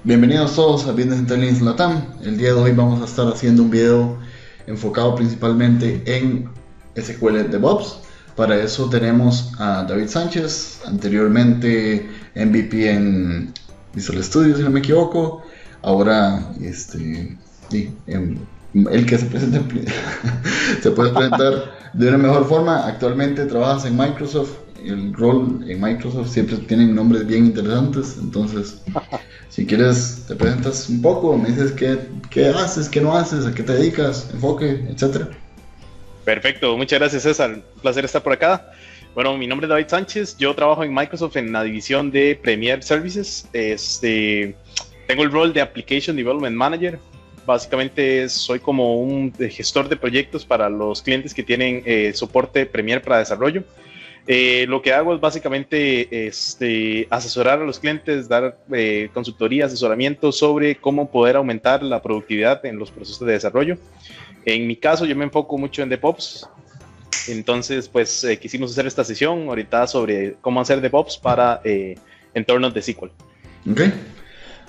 Bienvenidos todos a Business Intelligence Latam. El día de hoy vamos a estar haciendo un video enfocado principalmente en SQL DevOps. Para eso tenemos a David Sánchez, anteriormente MVP en Visual Studio, si no me equivoco. Ahora, sí, el que se presenta se puede presentar de una mejor forma. Actualmente trabajas en Microsoft. El rol en Microsoft siempre tienen nombres bien interesantes, entonces si quieres, te presentas un poco, me dices qué haces, qué no haces, a qué te dedicas, enfoque, etcétera. Perfecto, muchas gracias César, un placer estar por acá. Bueno, mi nombre es David Sánchez, yo trabajo en Microsoft en la división de Premier Services. Tengo el rol de Application Development Manager. Básicamente soy como un gestor de proyectos para los clientes que tienen soporte Premier para desarrollo. Lo que hago es básicamente asesorar a los clientes, dar consultoría, asesoramiento sobre cómo poder aumentar la productividad en los procesos de desarrollo. En mi caso, yo me enfoco mucho en DevOps. Entonces, pues quisimos hacer esta sesión orientada sobre cómo hacer DevOps para entornos de SQL. Ok,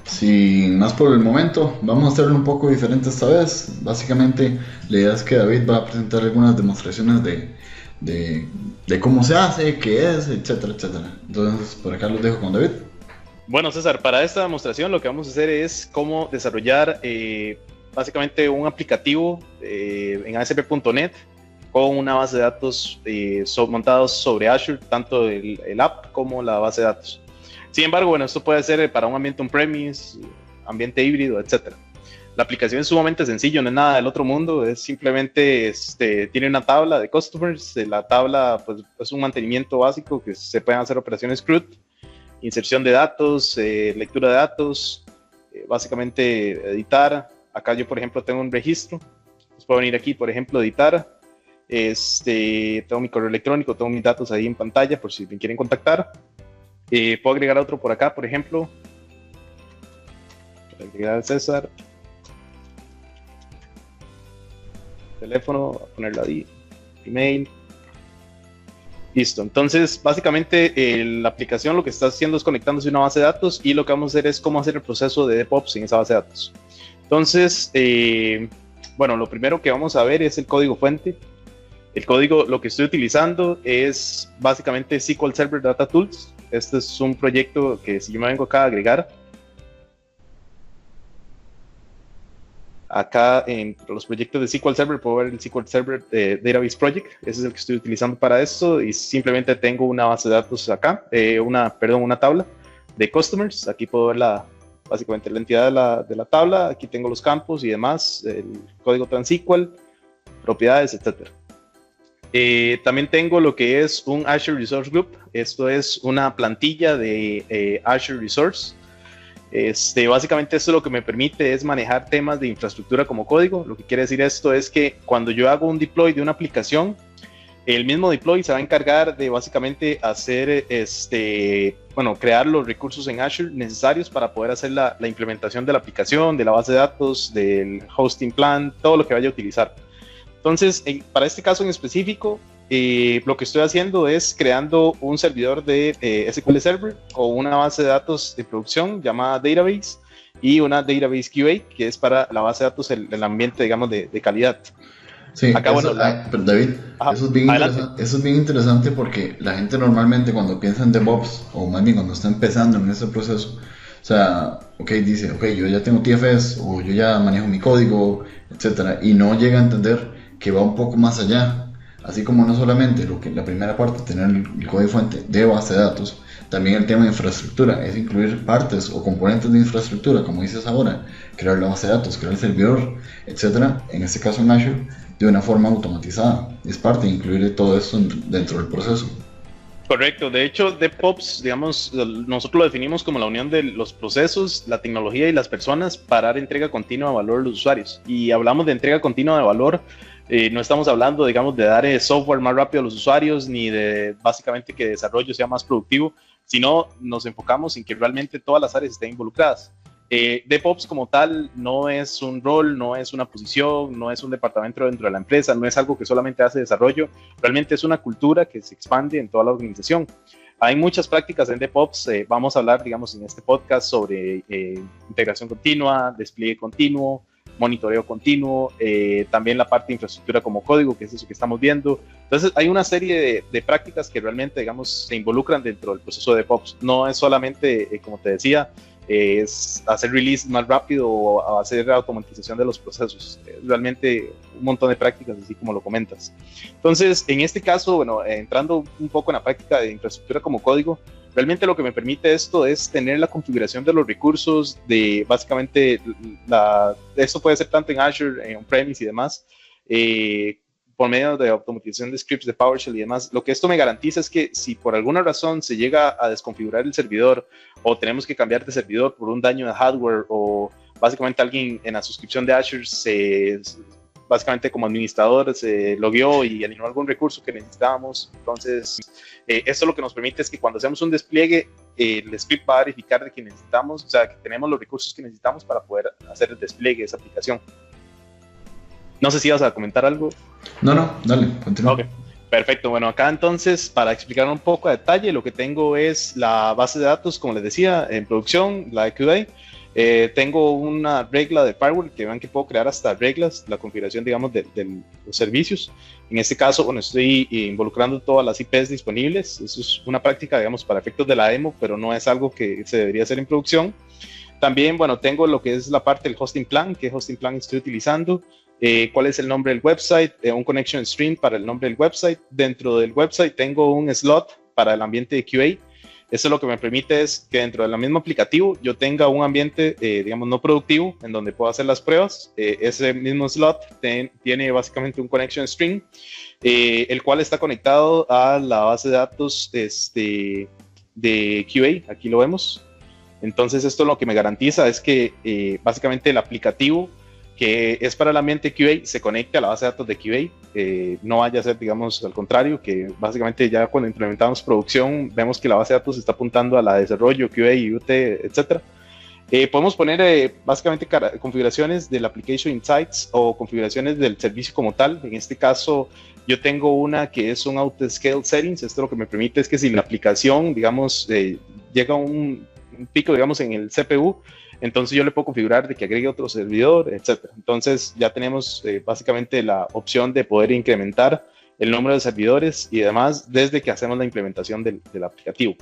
sin más por el momento, vamos a hacerlo un poco diferente esta vez. Básicamente, la idea es que David va a presentar algunas demostraciones de, de cómo se hace, qué es, etcétera, etcétera. Entonces, por acá los dejo con David. Bueno, César, para esta demostración lo que vamos a hacer es cómo desarrollar básicamente un aplicativo en ASP.NET con una base de datos montados sobre Azure, tanto el app como la base de datos. Sin embargo, bueno, esto puede ser para un ambiente on-premise, ambiente híbrido, etcétera. La aplicación es sumamente sencillo, no es nada del otro mundo, es simplemente tiene una tabla de customers. La tabla pues, es un mantenimiento básico que se pueden hacer operaciones CRUD, inserción de datos, lectura de datos, básicamente editar. Acá yo, por ejemplo, tengo un registro, pues puedo venir aquí, por ejemplo, editar. Tengo mi correo electrónico, tengo mis datos ahí en pantalla por si me quieren contactar. Puedo agregar otro por acá, por ejemplo. Agregar a César. Teléfono, ponerlo ahí. Email. Listo. Entonces, básicamente, la aplicación lo que está haciendo es conectándose a una base de datos y lo que vamos a hacer es cómo hacer el proceso de DevOps en esa base de datos. Entonces, bueno, lo primero que vamos a ver es el código fuente. El código, lo que estoy utilizando es básicamente SQL Server Data Tools. Este es un proyecto que si yo me vengo acá a agregar, acá en los proyectos de SQL Server puedo ver el SQL Server Database Project. Ese es el que estoy utilizando para esto y simplemente tengo una base de datos acá, una tabla de customers. Aquí puedo ver básicamente la entidad de la tabla. Aquí tengo los campos y demás, el código TransSQL, propiedades, etcétera. También tengo lo que es un Azure Resource Group. Esto es una plantilla de Azure Resource. Básicamente esto lo que me permite es manejar temas de infraestructura como código. Lo que quiere decir esto es que cuando yo hago un deploy de una aplicación, el mismo deploy se va a encargar de básicamente hacer, crear los recursos en Azure necesarios para poder hacer la implementación de la aplicación, de la base de datos, del hosting plan, todo lo que vaya a utilizar. Entonces, para este caso en específico, lo que estoy haciendo es creando un servidor de SQL Server o una base de datos de producción llamada Database y una Database QA, que es para la base de datos, el ambiente, digamos, de calidad. Sí, Acá, eso, bueno, pero David, ajá, eso es bien adelante. eso es bien interesante porque la gente normalmente cuando piensa en DevOps, o más bien cuando está empezando en ese proceso, o sea, ok, dice, ok, yo ya tengo TFS, o yo ya manejo mi código, etcétera, y no llega a entender que va un poco más allá. Así como no solamente la primera parte, tener el código fuente de base de datos, también el tema de infraestructura, es incluir partes o componentes de infraestructura, como dices ahora, crear la base de datos, crear el servidor, etcétera, en este caso en Azure, de una forma automatizada. Es parte de incluir todo esto dentro del proceso. Correcto. De hecho, DevOps, digamos, nosotros lo definimos como la unión de los procesos, la tecnología y las personas para dar entrega continua de valor a los usuarios. Y hablamos de entrega continua de valor, no estamos hablando, digamos, de dar software más rápido a los usuarios, ni de básicamente que el desarrollo sea más productivo, sino nos enfocamos en que realmente todas las áreas estén involucradas. DevOps como tal no es un rol, no es una posición, no es un departamento dentro de la empresa, no es algo que solamente hace desarrollo, realmente es una cultura que se expande en toda la organización. Hay muchas prácticas en DevOps. Vamos a hablar, digamos, en este podcast sobre integración continua, despliegue continuo, monitoreo continuo, también la parte de infraestructura como código, que es eso que estamos viendo. Entonces, hay una serie de prácticas que realmente, digamos, se involucran dentro del proceso de DevOps. No es solamente, como te decía, es hacer release más rápido o hacer automatización de los procesos. Es realmente un montón de prácticas, así como lo comentas. Entonces, en este caso, bueno, entrando un poco en la práctica de infraestructura como código, realmente lo que me permite esto es tener la configuración de los recursos, de básicamente, esto puede ser tanto en Azure, en on-premise y demás, por medio de automatización de scripts de PowerShell y demás. Lo que esto me garantiza es que si por alguna razón se llega a desconfigurar el servidor o tenemos que cambiar de servidor por un daño de hardware o básicamente alguien en la suscripción de Azure básicamente como administrador se logueó y eliminó algún recurso que necesitábamos, entonces esto lo que nos permite es que cuando hacemos un despliegue, el script va a verificar de que necesitamos, o sea, que tenemos los recursos que necesitamos para poder hacer el despliegue de esa aplicación. No sé si vas a comentar algo. No, dale, continúa. Ok, perfecto. Bueno, acá entonces, para explicar un poco a detalle, lo que tengo es la base de datos, como les decía, en producción, la de QA. Tengo una regla de firewall que vean que puedo crear hasta reglas, la configuración, digamos, de los servicios. En este caso, bueno, estoy involucrando todas las IPs disponibles. Eso es una práctica, digamos, para efectos de la demo, pero no es algo que se debería hacer en producción. También, bueno, tengo lo que es la parte del hosting plan, qué hosting plan estoy utilizando, cuál es el nombre del website, un connection string para el nombre del website. Dentro del website tengo un slot para el ambiente de QA. Eso lo que me permite es que dentro del mismo aplicativo yo tenga un ambiente, digamos, no productivo, en donde puedo hacer las pruebas. Ese mismo slot tiene básicamente un connection string, el cual está conectado a la base de datos de QA. Aquí lo vemos. Entonces esto lo que me garantiza es que básicamente el aplicativo que es para el ambiente QA se conecte a la base de datos de QA, no vaya a ser, digamos, al contrario, que básicamente ya cuando implementamos producción vemos que la base de datos está apuntando a la de desarrollo, QA, UT, etc. Podemos poner básicamente configuraciones del Application Insights o configuraciones del servicio como tal. En este caso yo tengo una que es un Auto-Scale Settings. Esto lo que me permite es que si la aplicación, digamos, llega a un pico, digamos, en el CPU, entonces yo le puedo configurar de que agregue otro servidor, etc. Entonces ya tenemos básicamente la opción de poder incrementar el número de servidores y demás desde que hacemos la implementación del aplicativo.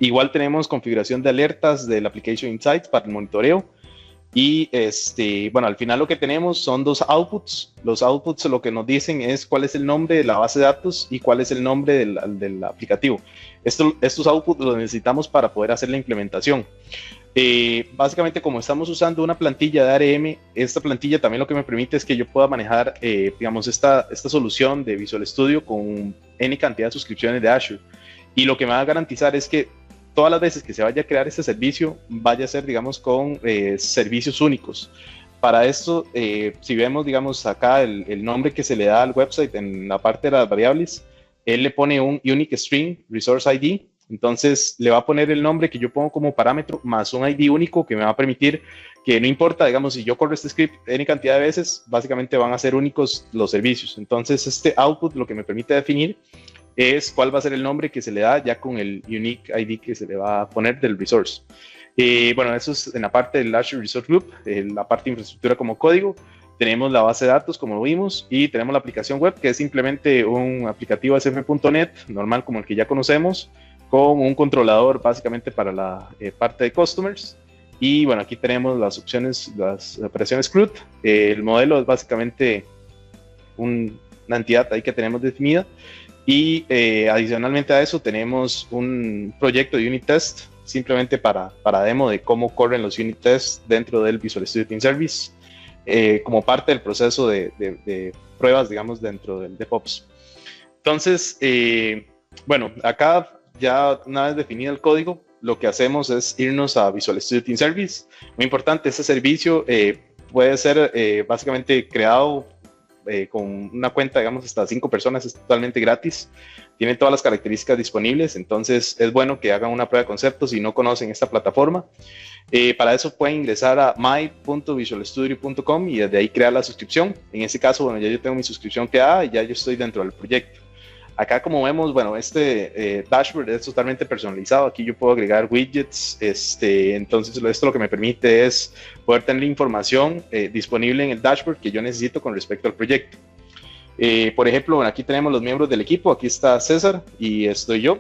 Igual tenemos configuración de alertas del Application Insights para el monitoreo. Y bueno, al final lo que tenemos son dos outputs. Los outputs lo que nos dicen es cuál es el nombre de la base de datos y cuál es el nombre del aplicativo. Estos outputs los necesitamos para poder hacer la implementación. Básicamente, como estamos usando una plantilla de ARM, esta plantilla también lo que me permite es que yo pueda manejar, digamos, esta solución de Visual Studio con N cantidad de suscripciones de Azure. Y lo que me va a garantizar es que todas las veces que se vaya a crear este servicio, vaya a ser, digamos, con servicios únicos. Para esto, si vemos, digamos, acá el nombre que se le da al website en la parte de las variables, él le pone un unique string, resource ID. Entonces le va a poner el nombre que yo pongo como parámetro más un ID único que me va a permitir que no importa, digamos, si yo corro este script N cantidad de veces, básicamente van a ser únicos los servicios. Entonces este output lo que me permite definir es cuál va a ser el nombre que se le da ya con el unique ID que se le va a poner del resource. Bueno, eso es en la parte del Azure Resource Group, la parte de infraestructura como código. Tenemos la base de datos, como lo vimos, y tenemos la aplicación web, que es simplemente un aplicativo SF.NET, normal como el que ya conocemos, con un controlador básicamente para la parte de customers. Y bueno, aquí tenemos las opciones, las operaciones CRUD. El modelo es básicamente una entidad ahí que tenemos definida. Y adicionalmente a eso tenemos un proyecto de unit test, simplemente para demo de cómo corren los unit tests dentro del Visual Studio Team Service, como parte del proceso de pruebas, digamos, dentro del DevOps. Entonces, bueno, acá ya una vez definido el código, lo que hacemos es irnos a Visual Studio Team Service. Muy importante, este servicio puede ser básicamente creado con una cuenta, digamos, hasta 5 personas, es totalmente gratis. Tiene todas las características disponibles, entonces es bueno que hagan una prueba de concepto si no conocen esta plataforma. Para eso pueden ingresar a my.visualstudio.com y desde ahí crear la suscripción. En este caso, bueno, ya yo tengo mi suscripción creada y ya yo estoy dentro del proyecto. Acá como vemos, bueno, este dashboard es totalmente personalizado. Aquí yo puedo agregar widgets. Entonces esto lo que me permite es poder tener información disponible en el dashboard que yo necesito con respecto al proyecto. Por ejemplo, bueno, aquí tenemos los miembros del equipo. Aquí está César y estoy yo.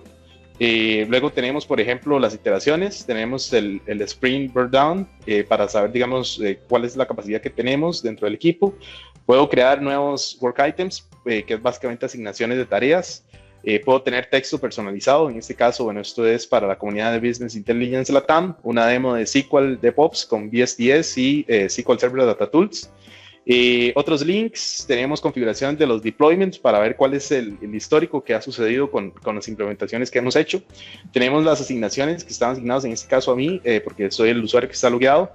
Luego tenemos, por ejemplo, las iteraciones. Tenemos el sprint burn down para saber, digamos, cuál es la capacidad que tenemos dentro del equipo. Puedo crear nuevos work items, que es básicamente asignaciones de tareas. Puedo tener texto personalizado. En este caso, bueno, esto es para la comunidad de Business Intelligence LATAM, una demo de SQL DevOps con BSDS y SQL Server Data Tools. Otros links, tenemos configuración de los deployments para ver cuál es el histórico que ha sucedido con las implementaciones que hemos hecho. Tenemos las asignaciones que están asignadas en este caso a mí, porque soy el usuario que está logueado.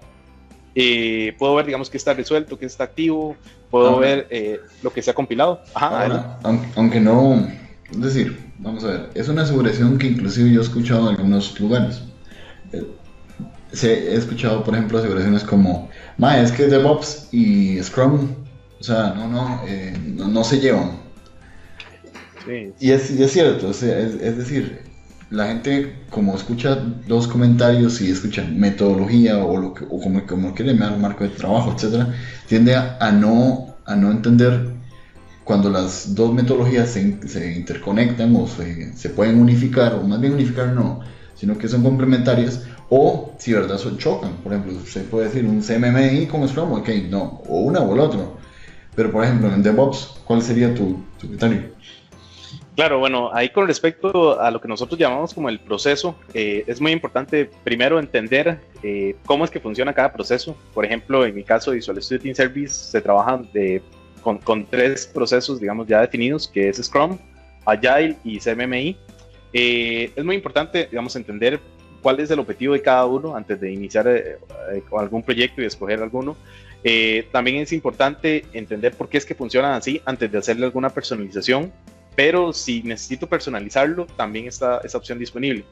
Puedo ver, digamos, qué está resuelto, qué está activo, puedo ver lo que se ha compilado. Ahora, aunque no, es decir, vamos a ver, es una aseguración que inclusive yo he escuchado en algunos lugares. He escuchado, por ejemplo, aseguraciones como, es que DevOps y Scrum, o sea, no se llevan. Sí. Y es cierto, o sea, es decir, la gente como escucha los comentarios y escucha metodología o como quiere llamar marco de trabajo, etcétera, tiende a no entender cuando las dos metodologías se interconectan o se pueden unificar, o más bien unificar no, sino que son complementarias, o si verdad chocan. Por ejemplo, se puede decir un CMMI con Scrum, ok, no, o una o el otro. Pero por ejemplo, en DevOps, ¿cuál sería tu criterio? Claro, bueno, ahí con respecto a lo que nosotros llamamos como el proceso, es muy importante primero entender cómo es que funciona cada proceso. Por ejemplo, en mi caso de Visual Studio Team Service se trabajan con 3 procesos, digamos, ya definidos, que es Scrum, Agile y CMMI. Es muy importante, digamos, entender cuál es el objetivo de cada uno antes de iniciar con algún proyecto y escoger alguno. También es importante entender por qué es que funcionan así antes de hacerle alguna personalización, pero si necesito personalizarlo, también está esa opción disponible.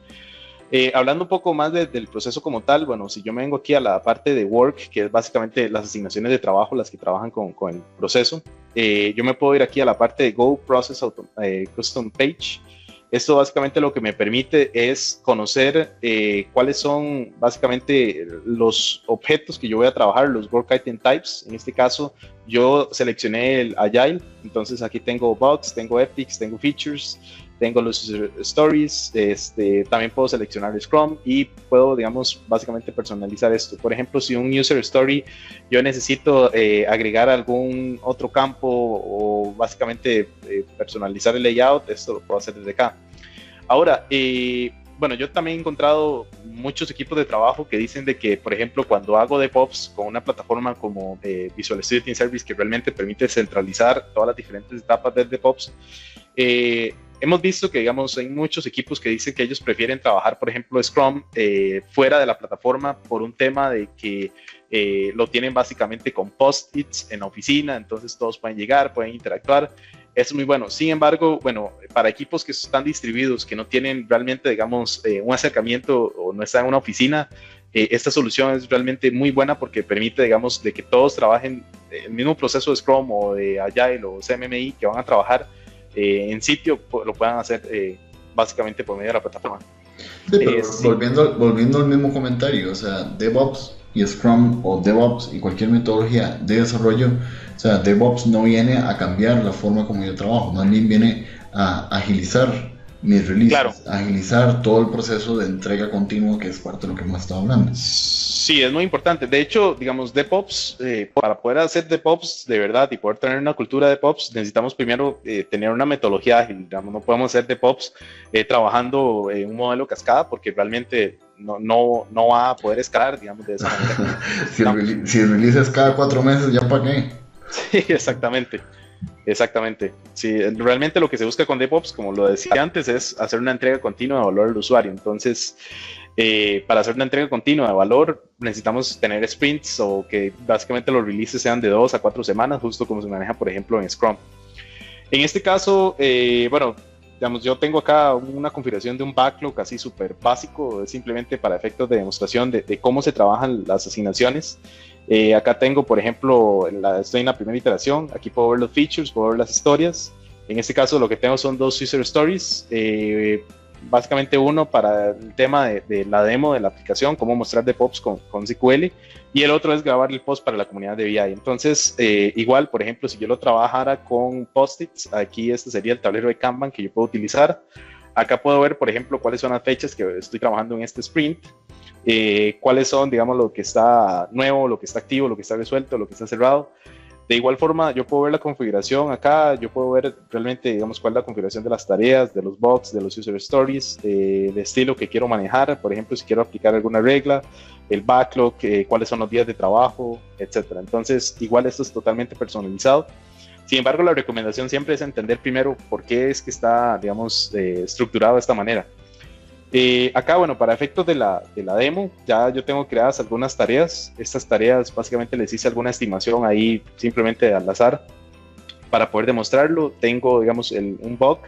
Hablando un poco más del proceso como tal, bueno, si yo me vengo aquí a la parte de work, que es básicamente las asignaciones de trabajo, las que trabajan con el proceso, yo me puedo ir aquí a la parte de Go Process Custom Page. Esto básicamente lo que me permite es conocer cuáles son básicamente los objetos que yo voy a trabajar, los work item types. En este caso, yo seleccioné el Agile, entonces aquí tengo bugs, tengo epics, tengo features, tengo los user stories, también puedo seleccionar Scrum y puedo, digamos, básicamente personalizar esto. Por ejemplo, si un user story yo necesito agregar algún otro campo o básicamente personalizar el layout, esto lo puedo hacer desde acá. Ahora, bueno, yo también he encontrado muchos equipos de trabajo que dicen de que, por ejemplo, cuando hago DevOps con una plataforma como Visual Studio Team Service, que realmente permite centralizar todas las diferentes etapas del DevOps, hemos visto que, digamos, hay muchos equipos que dicen que ellos prefieren trabajar, por ejemplo, Scrum fuera de la plataforma por un tema de que lo tienen básicamente con post-its en la oficina, entonces todos pueden llegar, pueden interactuar. Es muy bueno. Sin embargo, bueno, para equipos que están distribuidos, que no tienen realmente, digamos, un acercamiento o no están en una oficina, esta solución es realmente muy buena porque permite, digamos, de que todos trabajen el mismo proceso de Scrum o de Agile o CMMI que van a trabajar en sitio, lo puedan hacer básicamente por medio de la plataforma. Sí, pero sí. Volviendo al mismo comentario, o sea, DevOps y Scrum o DevOps y cualquier metodología de desarrollo, o sea, DevOps no viene a cambiar la forma como yo trabajo, más bien viene a agilizar mis releases, claro, agilizar todo el proceso de entrega continua, que es parte de lo que hemos estado hablando. Sí, es muy importante. De hecho, digamos, DevOps, para poder hacer DevOps de verdad y poder tener una cultura de DevOps, necesitamos primero tener una metodología ágil. Digamos, no podemos hacer DevOps trabajando en un modelo cascada porque realmente no va a poder escalar, digamos, de esa manera. Si el release es cada 4 meses, ¿ya para qué? Sí, exactamente. Exactamente. Sí, realmente lo que se busca con DevOps, como lo decía antes, es hacer una entrega continua de valor al usuario. Entonces, para hacer una entrega continua de valor, necesitamos tener sprints o que básicamente los releases sean de 2 a 4 semanas, justo como se maneja, por ejemplo, en Scrum. En este caso, bueno, digamos, yo tengo acá una configuración de un backlog así súper básico, simplemente para efectos de demostración de cómo se trabajan las asignaciones. Acá tengo, por ejemplo, estoy en la primera iteración, aquí puedo ver los features, puedo ver las historias, En este caso lo que tengo son dos user stories, básicamente uno para el tema de la demo de la aplicación, cómo mostrar DevOps con SQL, y el otro es grabar el post para la comunidad de BI. Entonces, igual, por ejemplo, si yo lo trabajara con post-its, aquí este sería el tablero de Kanban que yo puedo utilizar. Acá puedo ver, por ejemplo, cuáles son las fechas que estoy trabajando en este sprint, cuáles son, digamos, lo que está nuevo, lo que está activo, lo que está resuelto, lo que está cerrado. De igual forma, yo puedo ver la configuración acá, yo puedo ver realmente, digamos, cuál es la configuración de las tareas, de los bugs, de los user stories, el estilo que quiero manejar, por ejemplo, si quiero aplicar alguna regla, el backlog, cuáles son los días de trabajo, etcétera. Entonces, igual esto es totalmente personalizado. Sin embargo, la recomendación siempre es entender primero por qué es que está, digamos, estructurado de esta manera. Acá, bueno, para efectos de la demo, ya yo tengo creadas algunas tareas. Estas tareas básicamente les hice alguna estimación ahí simplemente al azar para poder demostrarlo. Tengo, digamos, un bug.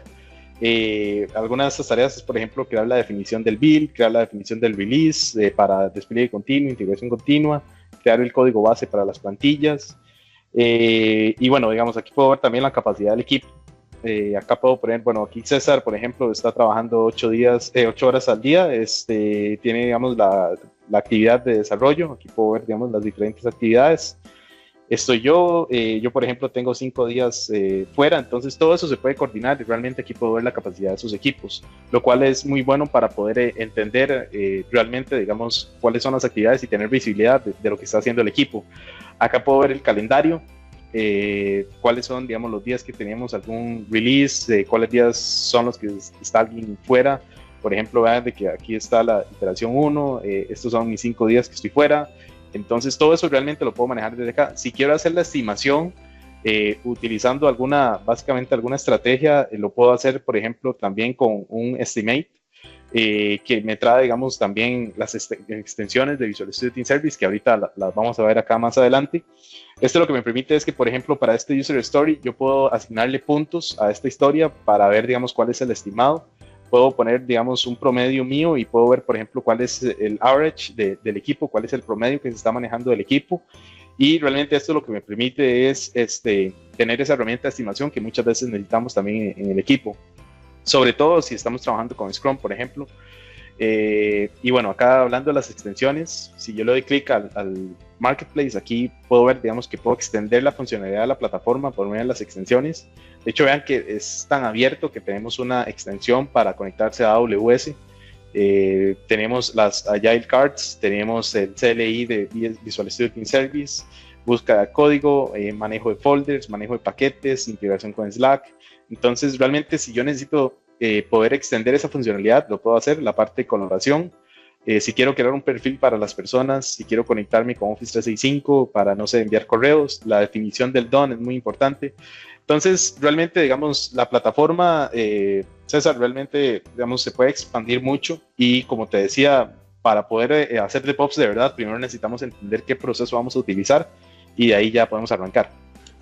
Algunas de estas tareas es, por ejemplo, crear la definición del build, crear la definición del release para despliegue continuo, integración continua, crear el código base para las plantillas. Y bueno, digamos, aquí puedo ver también la capacidad del equipo. Acá puedo poner, bueno, aquí César, por ejemplo, está trabajando 8 horas al día, tiene, digamos, la actividad de desarrollo. Aquí puedo ver, digamos, las diferentes actividades. Estoy yo, por ejemplo, tengo 5 días fuera, entonces todo eso se puede coordinar y realmente aquí puedo ver la capacidad de sus equipos, lo cual es muy bueno para poder entender realmente, digamos, cuáles son las actividades y tener visibilidad de lo que está haciendo el equipo. Acá puedo ver el calendario, cuáles son, digamos, los días que tenemos algún release, cuáles días son los que está alguien fuera. Por ejemplo, vean de que aquí está la iteración 1, estos son mis 5 días que estoy fuera. Entonces todo eso realmente lo puedo manejar desde acá. Si quiero hacer la estimación utilizando básicamente alguna estrategia, lo puedo hacer, por ejemplo, también con un estimate que me trae, digamos, también las extensiones de Visual Studio Team Service, que ahorita las vamos a ver acá más adelante. Esto lo que me permite es que, por ejemplo, para este User Story, yo puedo asignarle puntos a esta historia para ver, digamos, cuál es el estimado. Puedo poner, digamos, un promedio mío y puedo ver, por ejemplo, cuál es el average del equipo, cuál es el promedio que se está manejando del equipo. Y realmente esto lo que me permite es tener esa herramienta de estimación que muchas veces necesitamos también en el equipo. Sobre todo si estamos trabajando con Scrum, por ejemplo. Y bueno, acá hablando de las extensiones, si yo le doy clic al Marketplace, aquí puedo ver, digamos, que puedo extender la funcionalidad de la plataforma por medio de las extensiones. De hecho, vean que es tan abierto que tenemos una extensión para conectarse a AWS. Tenemos las Agile Cards, tenemos el CLI de Visual Studio Team Service, búsqueda de código, manejo de folders, manejo de paquetes, integración con Slack. Entonces, realmente, si yo necesito poder extender esa funcionalidad, lo puedo hacer. La parte de colaboración, si quiero crear un perfil para las personas, si quiero conectarme con Office 365 para, no sé, enviar correos, la definición del DON es muy importante. Entonces, realmente, digamos, la plataforma, César, realmente, digamos, se puede expandir mucho y, como te decía, para poder hacer DevOps de verdad, primero necesitamos entender qué proceso vamos a utilizar y de ahí ya podemos arrancar.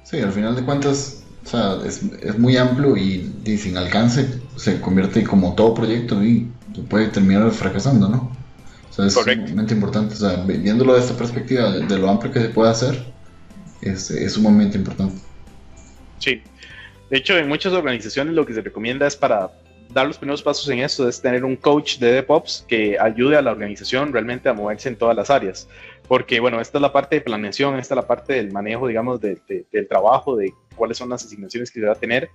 Sí, al final de cuentas, o sea, es muy amplio y sin alcance se convierte como todo proyecto y puede terminar fracasando, ¿no? O sea, es sumamente importante, o sea, viéndolo de esta perspectiva, de lo amplio que se puede hacer, es sumamente importante. Sí, de hecho en muchas organizaciones lo que se recomienda es para dar los primeros pasos en esto, es tener un coach de DevOps que ayude a la organización realmente a moverse en todas las áreas, porque bueno, esta es la parte de planeación, esta es la parte del manejo, digamos, del trabajo, de cuáles son las asignaciones que se va a tener.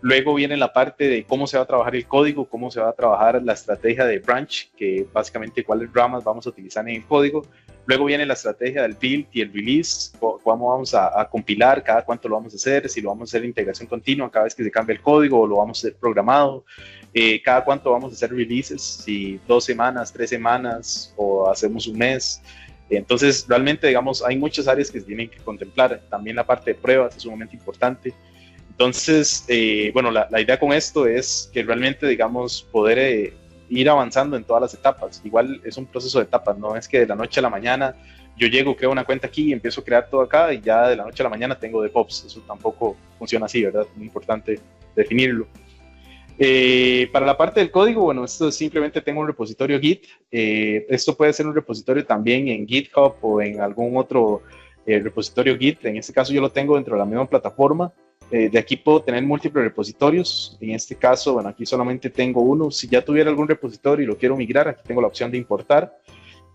Luego viene la parte de cómo se va a trabajar el código, cómo se va a trabajar la estrategia de branch, que básicamente cuáles ramas vamos a utilizar en el código. Luego viene la estrategia del build y el release, cómo vamos a compilar, cada cuánto lo vamos a hacer, si lo vamos a hacer integración continua cada vez que se cambia el código o lo vamos a hacer programado, cada cuánto vamos a hacer releases, si 2 semanas, 3 semanas o hacemos un mes. Entonces, realmente, digamos, hay muchas áreas que se tienen que contemplar. También la parte de pruebas es sumamente importante. Entonces, bueno, la idea con esto es que realmente, digamos, poder ir avanzando en todas las etapas. Igual es un proceso de etapas, no es que de la noche a la mañana yo llego, creo una cuenta aquí y empiezo a crear todo acá y ya de la noche a la mañana tengo DevOps. Eso tampoco funciona así, ¿verdad? Muy importante definirlo. Para la parte del código, bueno, esto simplemente tengo un repositorio Git. Esto puede ser un repositorio también en GitHub o en algún otro repositorio Git. En este caso yo lo tengo dentro de la misma plataforma. De aquí puedo tener múltiples repositorios. En este caso, bueno, aquí solamente tengo uno. Si ya tuviera algún repositorio y lo quiero migrar, aquí tengo la opción de importar.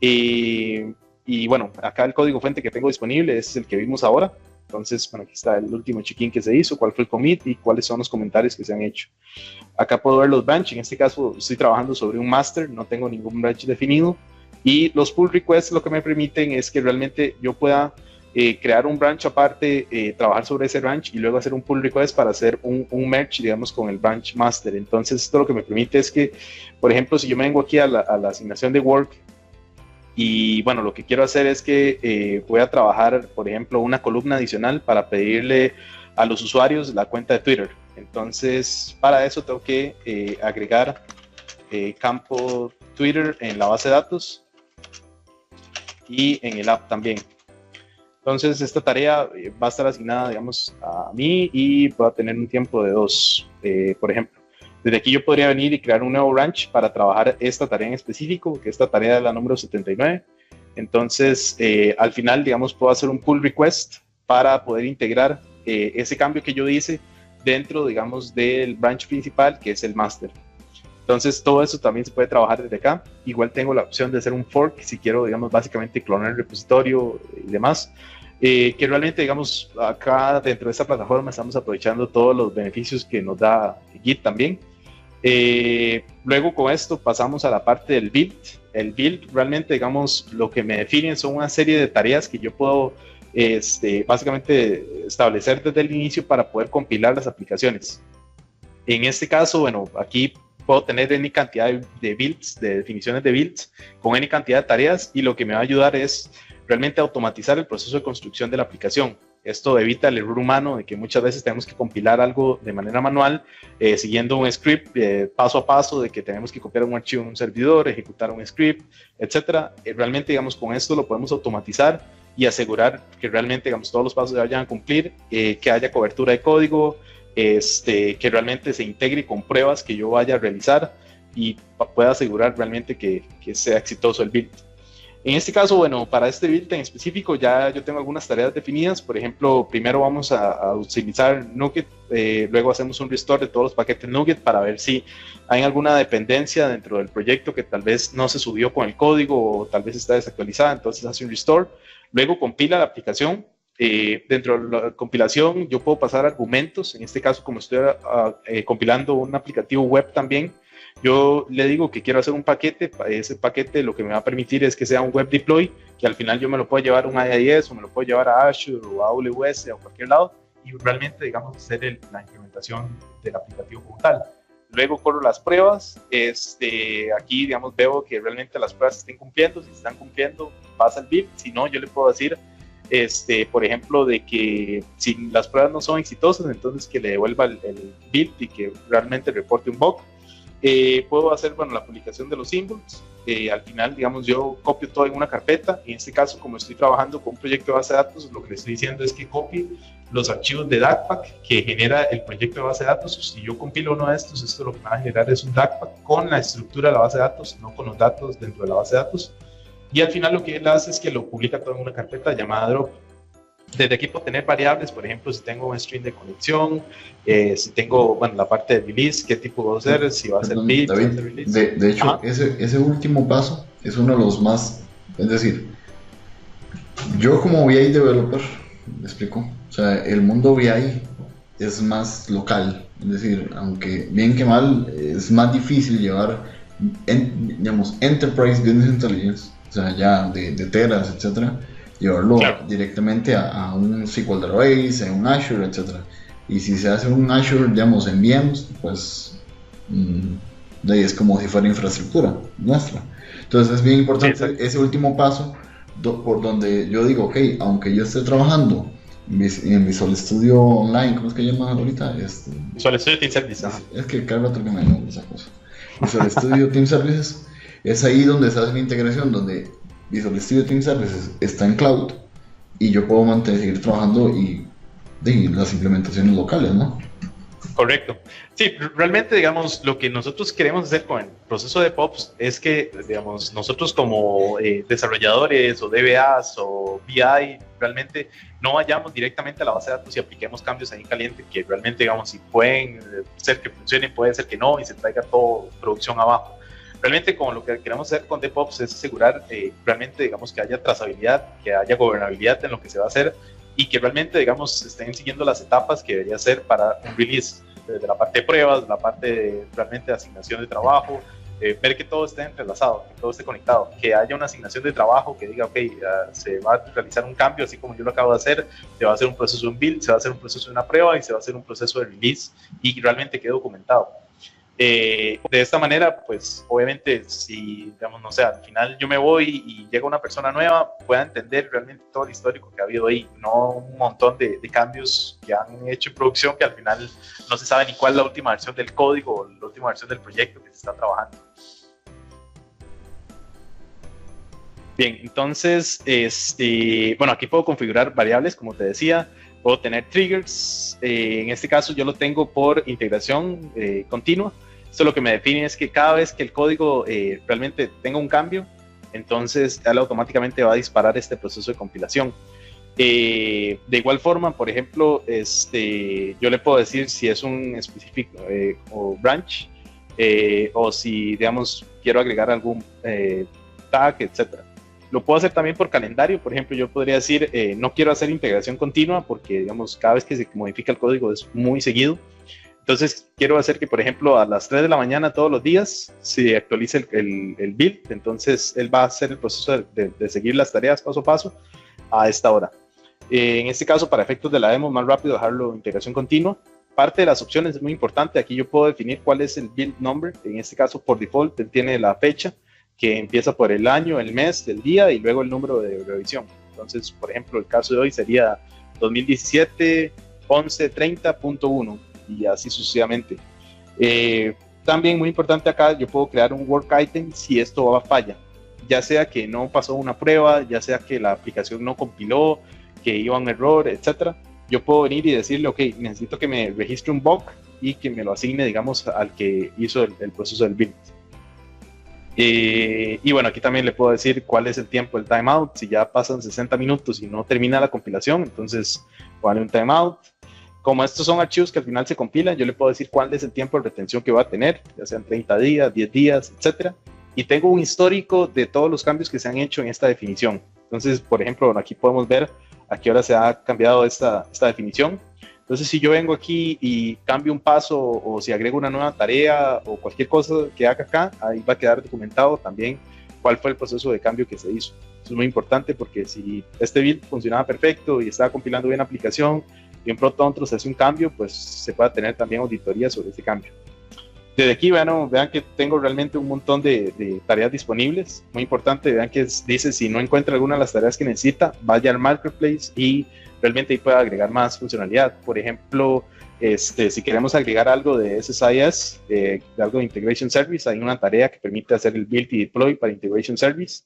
Y bueno, acá el código fuente que tengo disponible es el que vimos ahora. Entonces, bueno, aquí está el último check-in que se hizo, cuál fue el commit y cuáles son los comentarios que se han hecho. Acá puedo ver los branch. En este caso estoy trabajando sobre un master, no tengo ningún branch definido. Y los pull requests lo que me permiten es que realmente yo pueda crear un branch aparte, trabajar sobre ese branch y luego hacer un pull request para hacer un merge, digamos, con el branch master. Entonces, esto lo que me permite es que, por ejemplo, si yo me vengo aquí a la asignación de work y, bueno, lo que quiero hacer es que voy a trabajar, por ejemplo, una columna adicional para pedirle a los usuarios la cuenta de Twitter. Entonces, para eso tengo que agregar campo Twitter en la base de datos y en el app también. Entonces, esta tarea va a estar asignada, digamos, a mí y va a tener un tiempo de 2, por ejemplo. Desde aquí yo podría venir y crear un nuevo branch para trabajar esta tarea en específico, que esta tarea es la número 79. Entonces, al final, digamos, puedo hacer un pull request para poder integrar ese cambio que yo hice dentro, digamos, del branch principal, que es el master. Entonces, todo eso también se puede trabajar desde acá. Igual tengo la opción de hacer un fork si quiero, digamos, básicamente clonar el repositorio y demás. Que realmente, digamos, acá dentro de esta plataforma estamos aprovechando todos los beneficios que nos da Git también. Luego con esto pasamos a la parte del build. El build realmente, digamos, lo que me definen son una serie de tareas que yo puedo básicamente establecer desde el inicio para poder compilar las aplicaciones. En este caso, bueno, aquí puedo tener N cantidad de builds, de definiciones de builds, con N cantidad de tareas, y lo que me va a ayudar es realmente automatizar el proceso de construcción de la aplicación. Esto evita el error humano de que muchas veces tenemos que compilar algo de manera manual, siguiendo un script paso a paso, de que tenemos que copiar un archivo en un servidor, ejecutar un script, etc. Realmente, digamos, con esto lo podemos automatizar y asegurar que realmente, digamos, todos los pasos se vayan a cumplir, que haya cobertura de código, que realmente se integre con pruebas que yo vaya a realizar y pueda asegurar realmente que sea exitoso el build. En este caso, bueno, para este build en específico ya yo tengo algunas tareas definidas. Por ejemplo, primero vamos a utilizar NuGet, luego hacemos un restore de todos los paquetes NuGet para ver si hay alguna dependencia dentro del proyecto que tal vez no se subió con el código o tal vez está desactualizada, entonces hace un restore. Luego compila la aplicación. Dentro de la compilación yo puedo pasar argumentos. En este caso, como estoy compilando un aplicativo web también, yo le digo que quiero hacer un paquete. Ese paquete lo que me va a permitir es que sea un web deploy, que al final yo me lo puedo llevar a un IIS o me lo puedo llevar a Azure o a AWS o a cualquier lado y realmente, digamos, hacer la implementación del aplicativo como tal. Luego corro las pruebas. Aquí, digamos, veo que realmente las pruebas se estén cumpliendo. Si se están cumpliendo, pasa el build. Si no, yo le puedo decir, por ejemplo, de que si las pruebas no son exitosas, entonces que le devuelva el build y que realmente reporte un bug. Puedo hacer, bueno, la publicación de los symbols. Al final, digamos, yo copio todo en una carpeta. En este caso, como estoy trabajando con un proyecto de base de datos, lo que le estoy diciendo es que copie los archivos de DACPAC que genera el proyecto de base de datos. Si yo compilo uno de estos, esto lo que me va a generar es un DACPAC con la estructura de la base de datos, no con los datos dentro de la base de datos. Y al final lo que él hace es que lo publica todo en una carpeta llamada drop. Desde aquí puedo tener variables, por ejemplo, si tengo un string de conexión, si tengo, bueno, la parte de release, qué tipo va a ser, si va a ser build, David, si va a ser release. de hecho, ese último paso es uno de los más, es decir, yo como BI developer, me explico, o sea, el mundo BI es más local, es decir, aunque bien que mal, es más difícil llevar, digamos, Enterprise Business Intelligence, o sea, ya de teras, etcétera, llevarlo directamente a un SQL Database, en un Azure, etc. Y si se hace un Azure, digamos, en VMs, pues de ahí es como si fuera infraestructura nuestra. Entonces es bien importante ese último paso, por donde yo digo, ok, aunque yo esté trabajando en Visual Studio Online, ¿cómo es que llama ahorita? Visual Studio Team Services. Es que cada rato que me llamo esa cosa. Visual Studio Team Services, es ahí donde se hace la integración, donde Visual Studio Team Services está en cloud y yo puedo seguir trabajando y las implementaciones locales, ¿no? Correcto. Sí, realmente, digamos, lo que nosotros queremos hacer con el proceso de POPs es que, digamos, nosotros como desarrolladores o DBAs o BI, realmente no vayamos directamente a la base de datos y apliquemos cambios ahí en caliente, que realmente, digamos, si pueden ser que funcionen, puede ser que no, y se traiga todo producción abajo. Realmente, como lo que queremos hacer con DevOps es asegurar realmente, digamos, que haya trazabilidad, que haya gobernabilidad en lo que se va a hacer y que realmente, digamos, estén siguiendo las etapas que debería ser para un release, desde la parte de pruebas, la parte de realmente de asignación de trabajo, ver que todo esté entrelazado, que todo esté conectado, que haya una asignación de trabajo que diga, ok, se va a realizar un cambio, así como yo lo acabo de hacer, se va a hacer un proceso de un build, se va a hacer un proceso de una prueba y se va a hacer un proceso de release y realmente quede documentado. De esta manera, pues obviamente si, digamos, no sé, al final yo me voy y llega una persona nueva, pueda entender realmente todo el histórico que ha habido ahí, no un montón de cambios que han hecho en producción que al final no se sabe ni cuál es la última versión del código o la última versión del proyecto que se está trabajando. Bien, entonces, bueno, aquí puedo configurar variables, como te decía, puedo tener triggers, en este caso yo lo tengo por integración continua. Esto lo que me define es que cada vez que el código realmente tenga un cambio, entonces él automáticamente va a disparar este proceso de compilación. De igual forma, por ejemplo, yo le puedo decir si es un específico o branch, o si, digamos, quiero agregar algún tag, etcétera. Lo puedo hacer también por calendario. Por ejemplo, yo podría decir, no quiero hacer integración continua porque, digamos, cada vez que se modifica el código es muy seguido. Entonces, quiero hacer que, por ejemplo, a las 3 de la mañana todos los días se actualice el build. Entonces, él va a hacer el proceso de seguir las tareas paso a paso a esta hora. En este caso, para efectos de la demo, más rápido dejarlo integración continua. Parte de las opciones es muy importante. Aquí yo puedo definir cuál es el build number. En este caso, por default, él tiene la fecha, que empieza por el año, el mes, el día y luego el número de revisión. Entonces, por ejemplo, el caso de hoy sería 2017 1130.1 y así sucesivamente. También muy importante acá, yo puedo crear un work item si esto va a falla, ya sea que no pasó una prueba, ya sea que la aplicación no compiló, que iba a un error, etcétera. Yo puedo venir y decirle, ok, necesito que me registre un bug y que me lo asigne, digamos, al que hizo el proceso del build. Y bueno, aquí también le puedo decir cuál es el tiempo del timeout. Si ya pasan 60 minutos y no termina la compilación, entonces vale un timeout. Como estos son archivos que al final se compilan, yo le puedo decir cuál es el tiempo de retención que va a tener, ya sean 30 días, 10 días, etcétera. Y tengo un histórico de todos los cambios que se han hecho en esta definición. Entonces, por ejemplo, bueno, aquí podemos ver a qué hora se ha cambiado esta definición. Entonces, si yo vengo aquí y cambio un paso o si agrego una nueva tarea o cualquier cosa que haga acá, ahí va a quedar documentado también cuál fue el proceso de cambio que se hizo. Eso es muy importante porque si este build funcionaba perfecto y estaba compilando bien la aplicación y en pronto otro se hace un cambio, pues se puede tener también auditoría sobre ese cambio. Desde aquí vean que tengo realmente un montón de tareas disponibles. Muy importante, vean que dice si no encuentra alguna de las tareas que necesita, vaya al Marketplace y realmente ahí puede agregar más funcionalidad. Por ejemplo, si queremos agregar algo de SSIS, de algo de Integration Service, hay una tarea que permite hacer el build y deploy para Integration Service,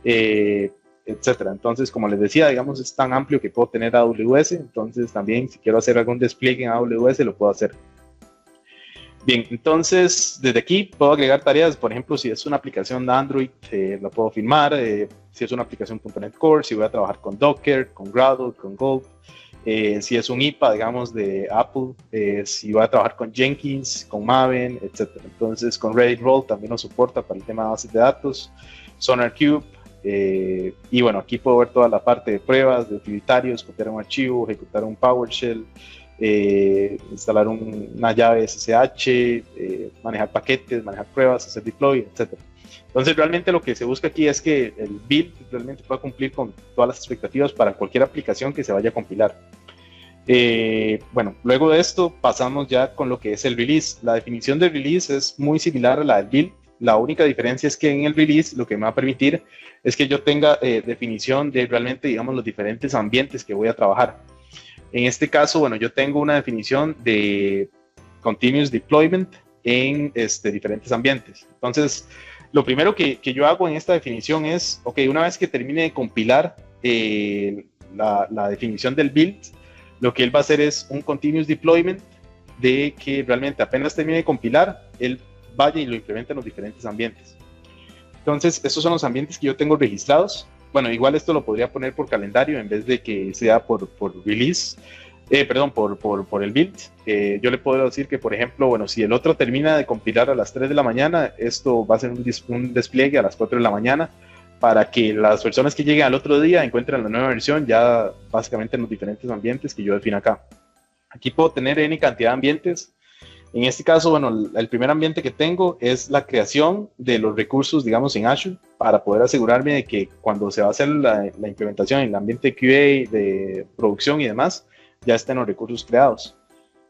etcétera. Entonces, como les decía, digamos, es tan amplio que puedo tener AWS. Entonces, también si quiero hacer algún despliegue en AWS, lo puedo hacer. Bien, entonces desde aquí puedo agregar tareas, por ejemplo, si es una aplicación de Android, lo puedo filmar, si es una aplicación .NET Core, si voy a trabajar con Docker, con Gradle, con Gulp, si es un IPA, digamos, de Apple, si voy a trabajar con Jenkins, con Maven, etc. Entonces con Reddit Roll también nos soporta para el tema de bases de datos, SonarQube, y bueno, aquí puedo ver toda la parte de pruebas, de utilitarios, copiar un archivo, ejecutar un PowerShell, instalar una llave SSH, manejar paquetes, manejar pruebas, hacer deploy, etc. Entonces realmente lo que se busca aquí es que el build realmente pueda cumplir con todas las expectativas para cualquier aplicación que se vaya a compilar. Bueno, luego de esto pasamos ya con lo que es el release. La definición del release es muy similar a la del build. La única diferencia es que en el release lo que me va a permitir es que yo tenga definición de realmente, digamos, los diferentes ambientes que voy a trabajar. En este caso, bueno, yo tengo una definición de continuous deployment en diferentes ambientes. Entonces, lo primero que yo hago en esta definición es, ok, una vez que termine de compilar la definición del build, lo que él va a hacer es un continuous deployment de que realmente apenas termine de compilar, él vaya y lo implemente en los diferentes ambientes. Entonces, estos son los ambientes que yo tengo registrados. Bueno, igual esto lo podría poner por calendario en vez de que sea por release, por el build. Yo le puedo decir que, por ejemplo, bueno, si el otro termina de compilar a las 3 de la mañana, esto va a ser un despliegue a las 4 de la mañana para que las personas que lleguen al otro día encuentren la nueva versión ya básicamente en los diferentes ambientes que yo defino acá. Aquí puedo tener N cantidad de ambientes. En este caso, bueno, el primer ambiente que tengo es la creación de los recursos, digamos, en Azure, para poder asegurarme de que cuando se va a hacer la implementación en el ambiente QA, de producción y demás, ya estén los recursos creados.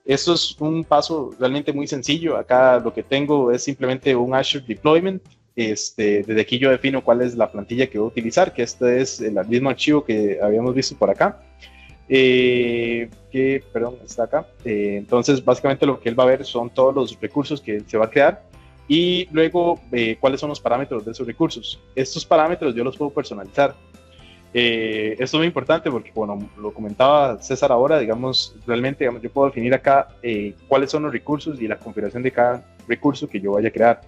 Esto es un paso realmente muy sencillo. Acá lo que tengo es simplemente un Azure Deployment. Desde aquí yo defino cuál es la plantilla que voy a utilizar, que este es el mismo archivo que habíamos visto por acá. Está acá. Entonces, básicamente lo que él va a ver son todos los recursos que se va a crear y luego cuáles son los parámetros de esos recursos. Estos parámetros yo los puedo personalizar. Esto es muy importante porque, bueno, lo comentaba César ahora, digamos, realmente yo puedo definir acá cuáles son los recursos y la configuración de cada recurso que yo vaya a crear.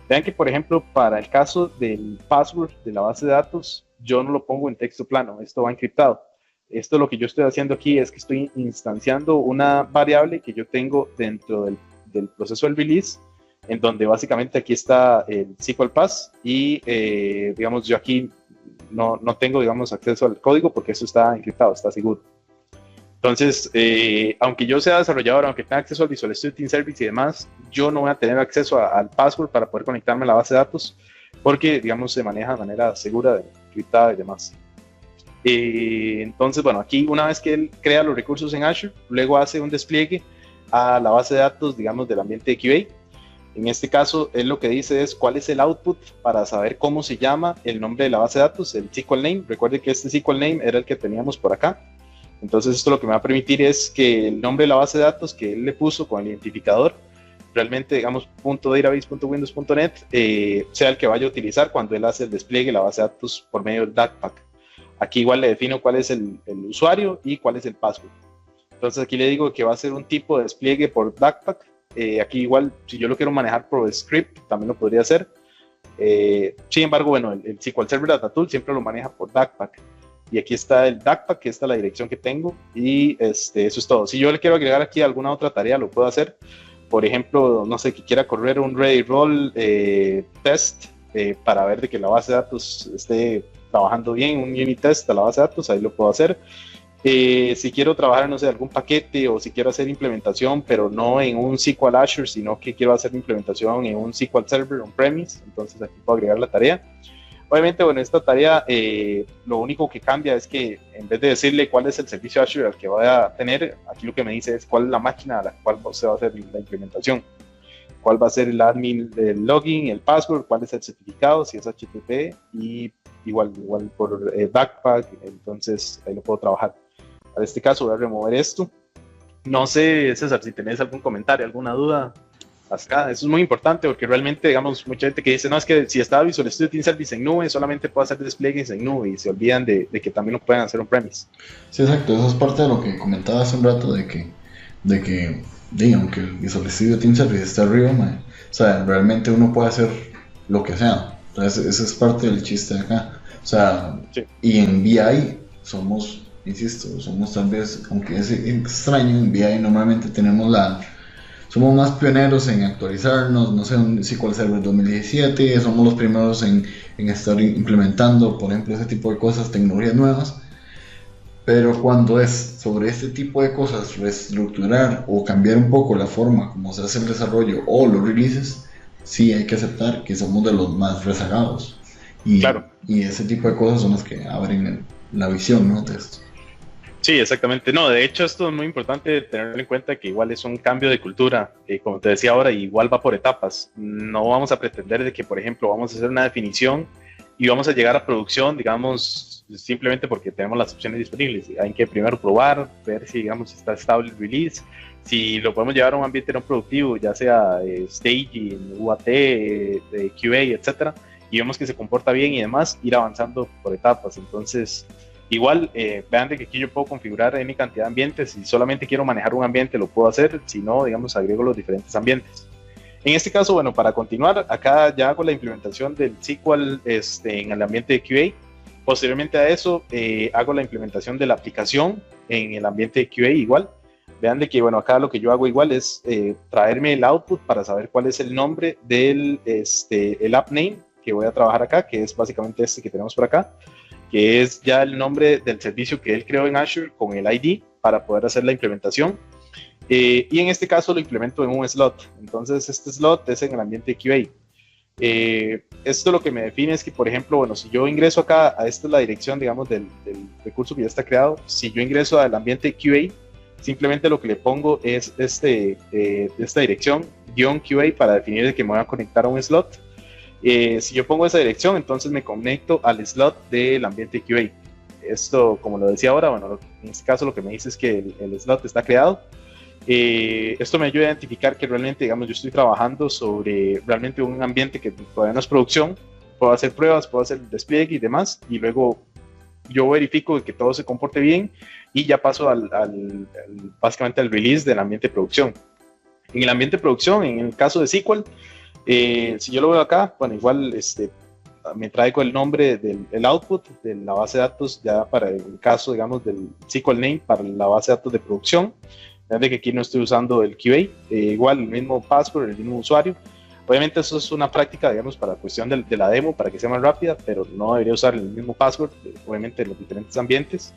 Vean que, por ejemplo, para el caso del password de la base de datos, yo no lo pongo en texto plano, esto va encriptado. Esto lo que yo estoy haciendo aquí es que estoy instanciando una variable que yo tengo dentro del proceso del release, en donde básicamente aquí está el SQL Pass y digamos yo aquí no tengo digamos acceso al código porque eso está encriptado, está seguro. Entonces, aunque yo sea desarrollador, aunque tenga acceso al Visual Studio Team Service y demás, yo no voy a tener acceso al password para poder conectarme a la base de datos porque digamos se maneja de manera segura, encriptada y demás. Entonces, bueno, aquí una vez que él crea los recursos en Azure, luego hace un despliegue a la base de datos, digamos, del ambiente de QA. En este caso, él lo que dice es cuál es el output para saber cómo se llama el nombre de la base de datos, el SQL name. Recuerde que este SQL name era el que teníamos por acá. Entonces, esto lo que me va a permitir es que el nombre de la base de datos que él le puso con el identificador, realmente, digamos, .database.windows.net, sea el que vaya a utilizar cuando él hace el despliegue de la base de datos por medio del DACPAC. Aquí igual le defino cuál es el usuario y cuál es el password. Entonces aquí le digo que va a ser un tipo de despliegue por DACPAC. Aquí igual, si yo lo quiero manejar por script, también lo podría hacer. Sin embargo, bueno, el SQL Server Data Tool siempre lo maneja por DACPAC. Y aquí está el DACPAC, que esta es la dirección que tengo. Y eso es todo. Si yo le quiero agregar aquí alguna otra tarea, lo puedo hacer. Por ejemplo, no sé, que quiera correr un ready roll test para ver de que la base de datos esté trabajando bien, un unit test a la base de datos, ahí lo puedo hacer. Si quiero trabajar, no sé, algún paquete o si quiero hacer implementación, pero no en un SQL Azure, sino que quiero hacer implementación en un SQL Server on-premise, entonces aquí puedo agregar la tarea. Obviamente, bueno, esta tarea lo único que cambia es que en vez de decirle cuál es el servicio Azure al que vaya a tener, aquí lo que me dice es cuál es la máquina a la cual se va a hacer la implementación. Cuál va a ser el admin, el login, el password, cuál es el certificado, si es HTTP y igual por Backpack, entonces ahí lo puedo trabajar. Para este caso voy a remover esto. No sé, César, si tenés algún comentario, alguna duda acá. Eso es muy importante porque realmente, digamos, mucha gente que dice, no, es que si está Visual Studio Team Service en nube, solamente puedo hacer despliegues en nube y se olvidan de que también lo pueden hacer on-premise. Sí, exacto, eso es parte de lo que comentaba hace un rato, de que aunque el Visual Studio Team Service está arriba, o sea, realmente uno puede hacer lo que sea. Entonces, ese es parte del chiste de acá. O sea, sí. Y en BI somos tal vez, aunque es extraño, en BI normalmente somos más pioneros en actualizarnos, no sé, un SQL Server 2017, somos los primeros en estar implementando, por ejemplo, ese tipo de cosas, tecnologías nuevas. Pero cuando es sobre este tipo de cosas, reestructurar o cambiar un poco la forma como se hace el desarrollo o los releases, sí hay que aceptar que somos de los más rezagados. Y, claro. Y ese tipo de cosas son las que abren la visión, ¿no? De esto. Sí, exactamente. No, de hecho esto es muy importante tener en cuenta que igual es un cambio de cultura, como te decía ahora, igual va por etapas. No vamos a pretender de que, por ejemplo, vamos a hacer una definición y vamos a llegar a producción, digamos, simplemente porque tenemos las opciones disponibles. Hay que primero probar, ver si, digamos, está estable el release, si lo podemos llevar a un ambiente no productivo, ya sea staging, UAT, QA, etcétera, y vemos que se comporta bien y demás, ir avanzando por etapas. Entonces, Igual, vean de que aquí yo puedo configurar mi cantidad de ambientes. Si solamente quiero manejar un ambiente, lo puedo hacer. Si no, digamos, agrego los diferentes ambientes. En este caso, bueno, para continuar, acá ya hago la implementación del SQL en el ambiente de QA. Posteriormente a eso, hago la implementación de la aplicación en el ambiente de QA igual. Vean de que, bueno, acá lo que yo hago igual es traerme el output para saber cuál es el nombre del el app name que voy a trabajar acá, que es básicamente este que tenemos por acá, que es ya el nombre del servicio que él creó en Azure con el ID para poder hacer la implementación. Y en este caso lo implemento en un slot. Entonces este slot es en el ambiente QA. Esto lo que me define es que, por ejemplo, bueno, si yo ingreso acá, esta es la dirección, digamos, del recurso que ya está creado. Si yo ingreso al ambiente QA, simplemente lo que le pongo es esta dirección, -QA, para definir de que me voy a conectar a un slot. Si yo pongo esa dirección, entonces me conecto al slot del ambiente QA. Esto, como lo decía ahora, bueno, en este caso lo que me dice es que el slot está creado. Esto me ayuda a identificar que realmente, digamos, yo estoy trabajando sobre realmente un ambiente que todavía no es producción. Puedo hacer pruebas, puedo hacer despliegue y demás, y luego yo verifico que todo se comporte bien y ya paso básicamente al release del ambiente de producción. En el ambiente de producción, en el caso de SQL, si yo lo veo acá, bueno, igual me traigo el nombre del output de la base de datos ya para el caso, digamos, del SQL name para la base de datos de producción. De que aquí no estoy usando el QA, igual el mismo password, el mismo usuario. Obviamente eso es una práctica, digamos, para la cuestión de la demo, para que sea más rápida, pero no debería usar el mismo password, obviamente en los diferentes ambientes.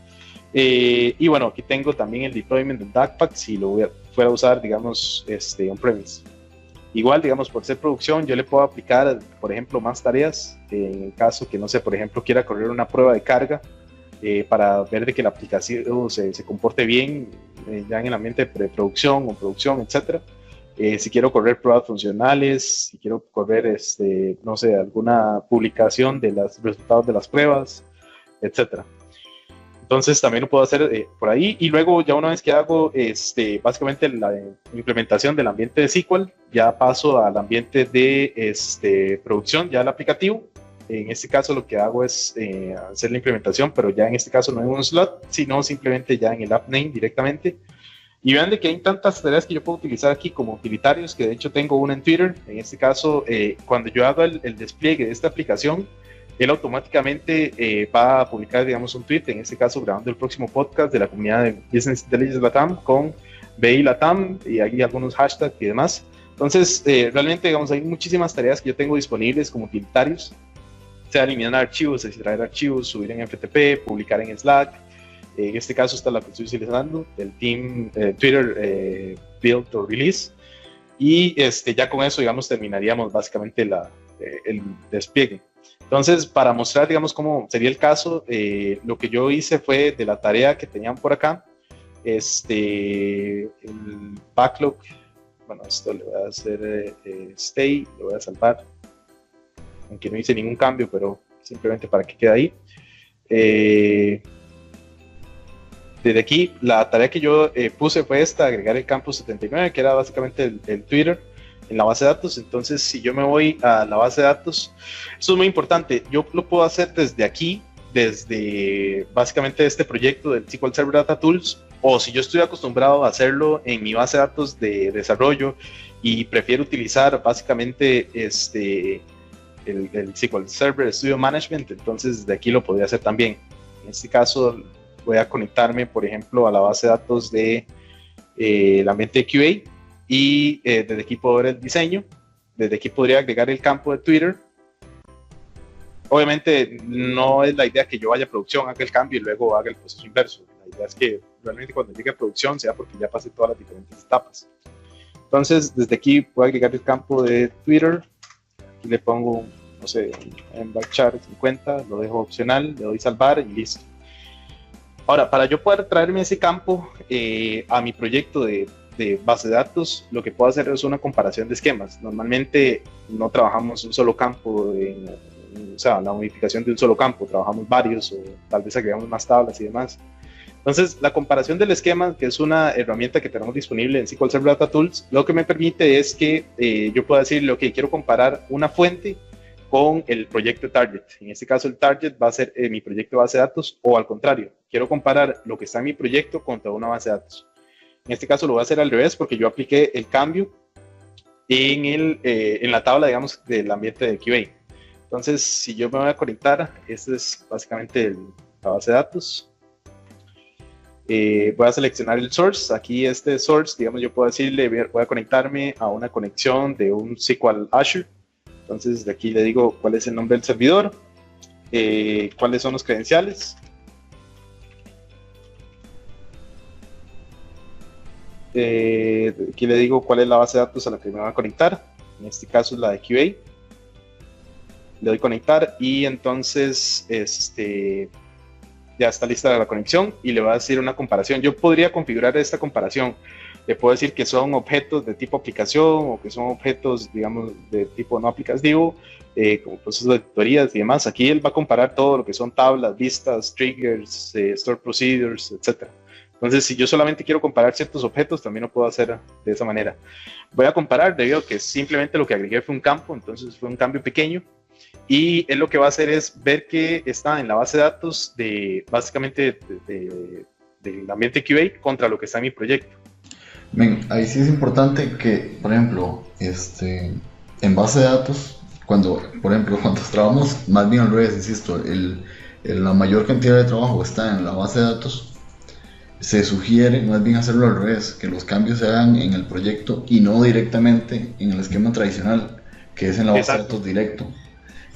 Y bueno, aquí tengo también el deployment del DACPAC si lo fuera a usar, digamos, on-premise. Igual, digamos, por ser producción, yo le puedo aplicar, por ejemplo, más tareas, en el caso que, no sé, por ejemplo, quiera correr una prueba de carga, para ver de que la aplicación se comporte bien ya en el ambiente de preproducción o producción, etcétera. Si quiero correr pruebas funcionales, si quiero correr, no sé, alguna publicación de los resultados de las pruebas, etcétera. Entonces también lo puedo hacer por ahí, y luego ya una vez que hago básicamente la implementación del ambiente de SQL, ya paso al ambiente de producción, ya el aplicativo. En este caso lo que hago es hacer la implementación, pero ya en este caso no en un slot, sino simplemente ya en el app name directamente. Y vean de que hay tantas tareas que yo puedo utilizar aquí como utilitarios, que de hecho tengo una en Twitter. En este caso, cuando yo hago el despliegue de esta aplicación, él automáticamente va a publicar, digamos, un tweet, en este caso grabando el próximo podcast de la comunidad de Business Intelligence Latam con BI Latam, y hay algunos hashtags y demás. Entonces, realmente, digamos, hay muchísimas tareas que yo tengo disponibles como utilitarios, sea eliminar archivos, extraer archivos, subir en FTP, publicar en Slack. En este caso está la que estoy utilizando, el team Twitter Build or Release. Y ya con eso, digamos, terminaríamos básicamente el despliegue. Entonces, para mostrar, digamos, cómo sería el caso, lo que yo hice fue de la tarea que tenían por acá, el backlog. Bueno, esto le voy a hacer stay, lo voy a salvar, aunque no hice ningún cambio, pero simplemente para que quede ahí. Desde aquí, la tarea que yo puse fue agregar el campo 79, que era básicamente el Twitter en la base de datos. Entonces, si yo me voy a la base de datos, eso es muy importante. Yo lo puedo hacer desde aquí, desde básicamente este proyecto del SQL Server Data Tools, o si yo estoy acostumbrado a hacerlo en mi base de datos de desarrollo y prefiero utilizar básicamente el SQL Server Studio Management, entonces de aquí lo podría hacer también. En este caso voy a conectarme, por ejemplo, a la base de datos de el ambiente QA, y desde aquí puedo ver el diseño. Desde aquí podría agregar el campo de Twitter. Obviamente no es la idea que yo vaya a producción, haga el cambio y luego haga el proceso inverso. La idea es que realmente cuando llegue a producción sea porque ya pasé todas las diferentes etapas. Entonces desde aquí puedo agregar el campo de Twitter. Aquí le pongo, no sé, en varchar 50, lo dejo opcional, le doy salvar y listo. Ahora, para yo poder traerme ese campo a mi proyecto de base de datos, lo que puedo hacer es una comparación de esquemas. Normalmente no trabajamos un solo campo, o sea, la unificación de un solo campo, trabajamos varios, o tal vez agregamos más tablas y demás. Entonces, la comparación del esquema, que es una herramienta que tenemos disponible en SQL Server Data Tools, lo que me permite es que yo pueda decirle, ok, quiero comparar una fuente con el proyecto target. En este caso, el target va a ser mi proyecto de base de datos, o al contrario, quiero comparar lo que está en mi proyecto contra una base de datos. En este caso lo voy a hacer al revés porque yo apliqué el cambio en la tabla, digamos, del ambiente de QA. Entonces, si yo me voy a conectar, este es básicamente la base de datos. Voy a seleccionar el source. Aquí este source, digamos, yo puedo decirle, voy a conectarme a una conexión de un SQL Azure. Entonces, de aquí le digo cuál es el nombre del servidor, cuáles son los credenciales. Aquí le digo cuál es la base de datos a la que me va a conectar. En este caso es la de QA. Le doy conectar y entonces ya está lista la conexión y le va a decir una comparación. Yo podría configurar esta comparación. Le puedo decir que son objetos de tipo aplicación o que son objetos, digamos, de tipo no aplicativo, como procesos de auditorías y demás. Aquí él va a comparar todo lo que son tablas, vistas, triggers, store procedures, etc. Entonces, si yo solamente quiero comparar ciertos objetos, también lo puedo hacer de esa manera. Voy a comparar debido a que simplemente lo que agregué fue un campo, entonces fue un cambio pequeño. Y él lo que va a hacer es ver que está en la base de datos básicamente del ambiente QA contra lo que está en mi proyecto. Bien, ahí sí es importante que, por ejemplo, en base de datos, por ejemplo, cuando trabajamos, más bien al revés, insisto, la mayor cantidad de trabajo está en la base de datos, se sugiere más bien hacerlo al revés, que los cambios se hagan en el proyecto y no directamente en el esquema tradicional, que es en la base de datos directo.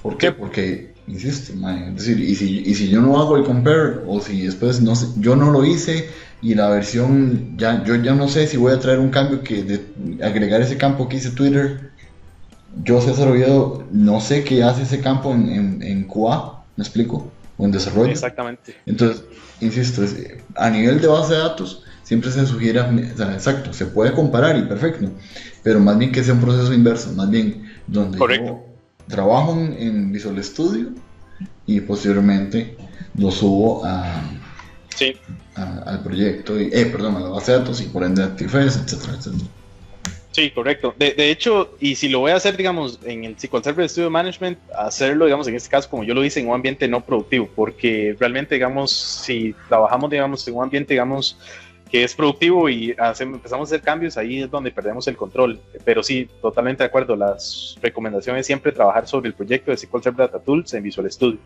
¿Por qué? Porque, insisto, es decir, y si yo no hago el compare, o si después no sé, yo no lo hice y la versión, yo ya no sé si voy a traer un cambio agregar ese campo que hice Twitter, yo César Oviedo no sé qué hace ese campo en QA, ¿me explico? O en desarrollo. Exactamente. Entonces, insisto, a nivel de base de datos siempre se sugiere, o sea, exacto, se puede comparar y perfecto, pero más bien que sea un proceso inverso, más bien donde yo trabajo en Visual Studio y posteriormente lo subo al proyecto, a la base de datos y por ende ActiveX, etcétera, etcétera. Sí, correcto. De hecho, y si lo voy a hacer, digamos, en el SQL Server Studio Management, hacerlo, digamos, en este caso, como yo lo hice, en un ambiente no productivo, porque realmente, digamos, si trabajamos, digamos, en un ambiente, digamos, que es productivo y empezamos a hacer cambios, ahí es donde perdemos el control. Pero sí, totalmente de acuerdo. Las recomendaciones siempre trabajar sobre el proyecto de SQL Server Data Tools en Visual Studio.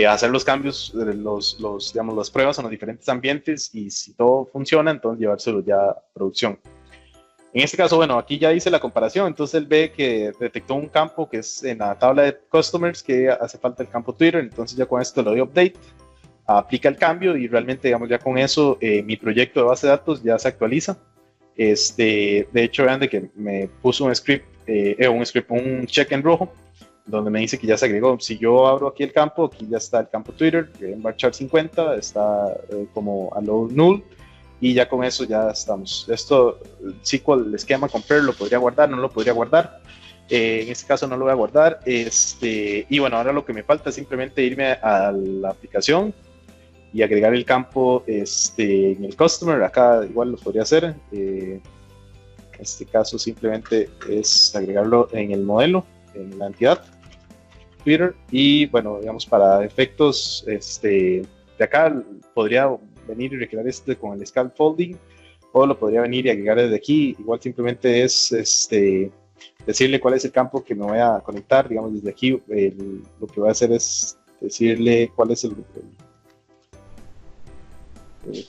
Hacer los cambios, digamos, las pruebas en los diferentes ambientes y si todo funciona, entonces llevárselo ya a producción. En este caso, bueno, aquí ya hice la comparación, entonces él ve que detectó un campo que es en la tabla de customers, que hace falta el campo Twitter, entonces ya con esto le doy update, aplica el cambio y realmente, digamos, ya con eso mi proyecto de base de datos ya se actualiza. De hecho, vean de que me puso un check en rojo, donde me dice que ya se agregó. Si yo abro aquí el campo, aquí ya está el campo Twitter, en varchar 50, está como allow null, y ya con eso ya estamos. Esto, SQL, el esquema compare, lo podría guardar, no lo podría guardar. En este caso no lo voy a guardar. Y bueno, ahora lo que me falta es simplemente irme a la aplicación y agregar el campo en el customer. Acá igual lo podría hacer. En este caso simplemente es agregarlo en el modelo, en la entidad Twitter. Y bueno, digamos, para efectos de acá podría venir y recrear con el scaffolding, o lo podría venir y agregar desde aquí. Igual simplemente es decirle cuál es el campo que me voy a conectar. Digamos, desde aquí lo que voy a hacer es decirle cuál es el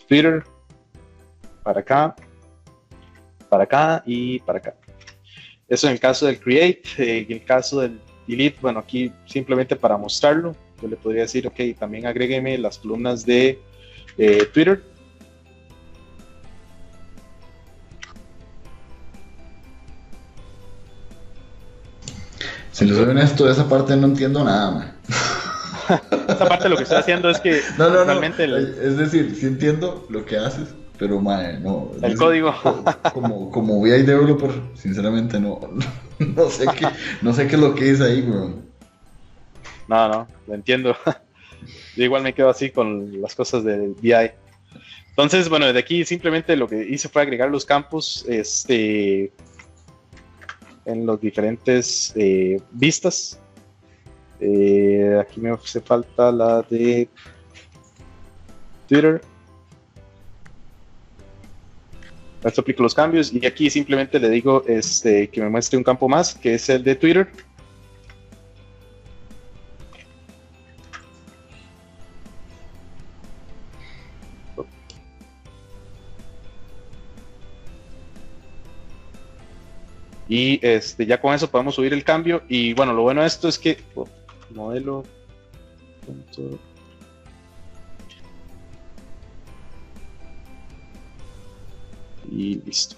Twitter, para acá y para acá. Eso en el caso del create. En el caso del delete, bueno, aquí simplemente para mostrarlo, yo le podría decir, ok, también agrégueme las columnas de Twitter. Si les soy honesto, de esa parte no entiendo nada, man. Esa parte lo que estoy haciendo es que realmente es decir, sí entiendo lo que haces, pero man, no. El código. Como VI developer, sinceramente no sé qué es lo que es ahí, bro. No, lo entiendo. Yo igual me quedo así con las cosas del BI. Entonces, bueno, desde aquí simplemente lo que hice fue agregar los campos en los diferentes vistas. Aquí me hace falta la de Twitter. Esto aplico los cambios y aquí simplemente le digo que me muestre un campo más, que es el de Twitter. Y ya con eso podemos subir el cambio. Y bueno, lo bueno de esto es que modelo. Y listo.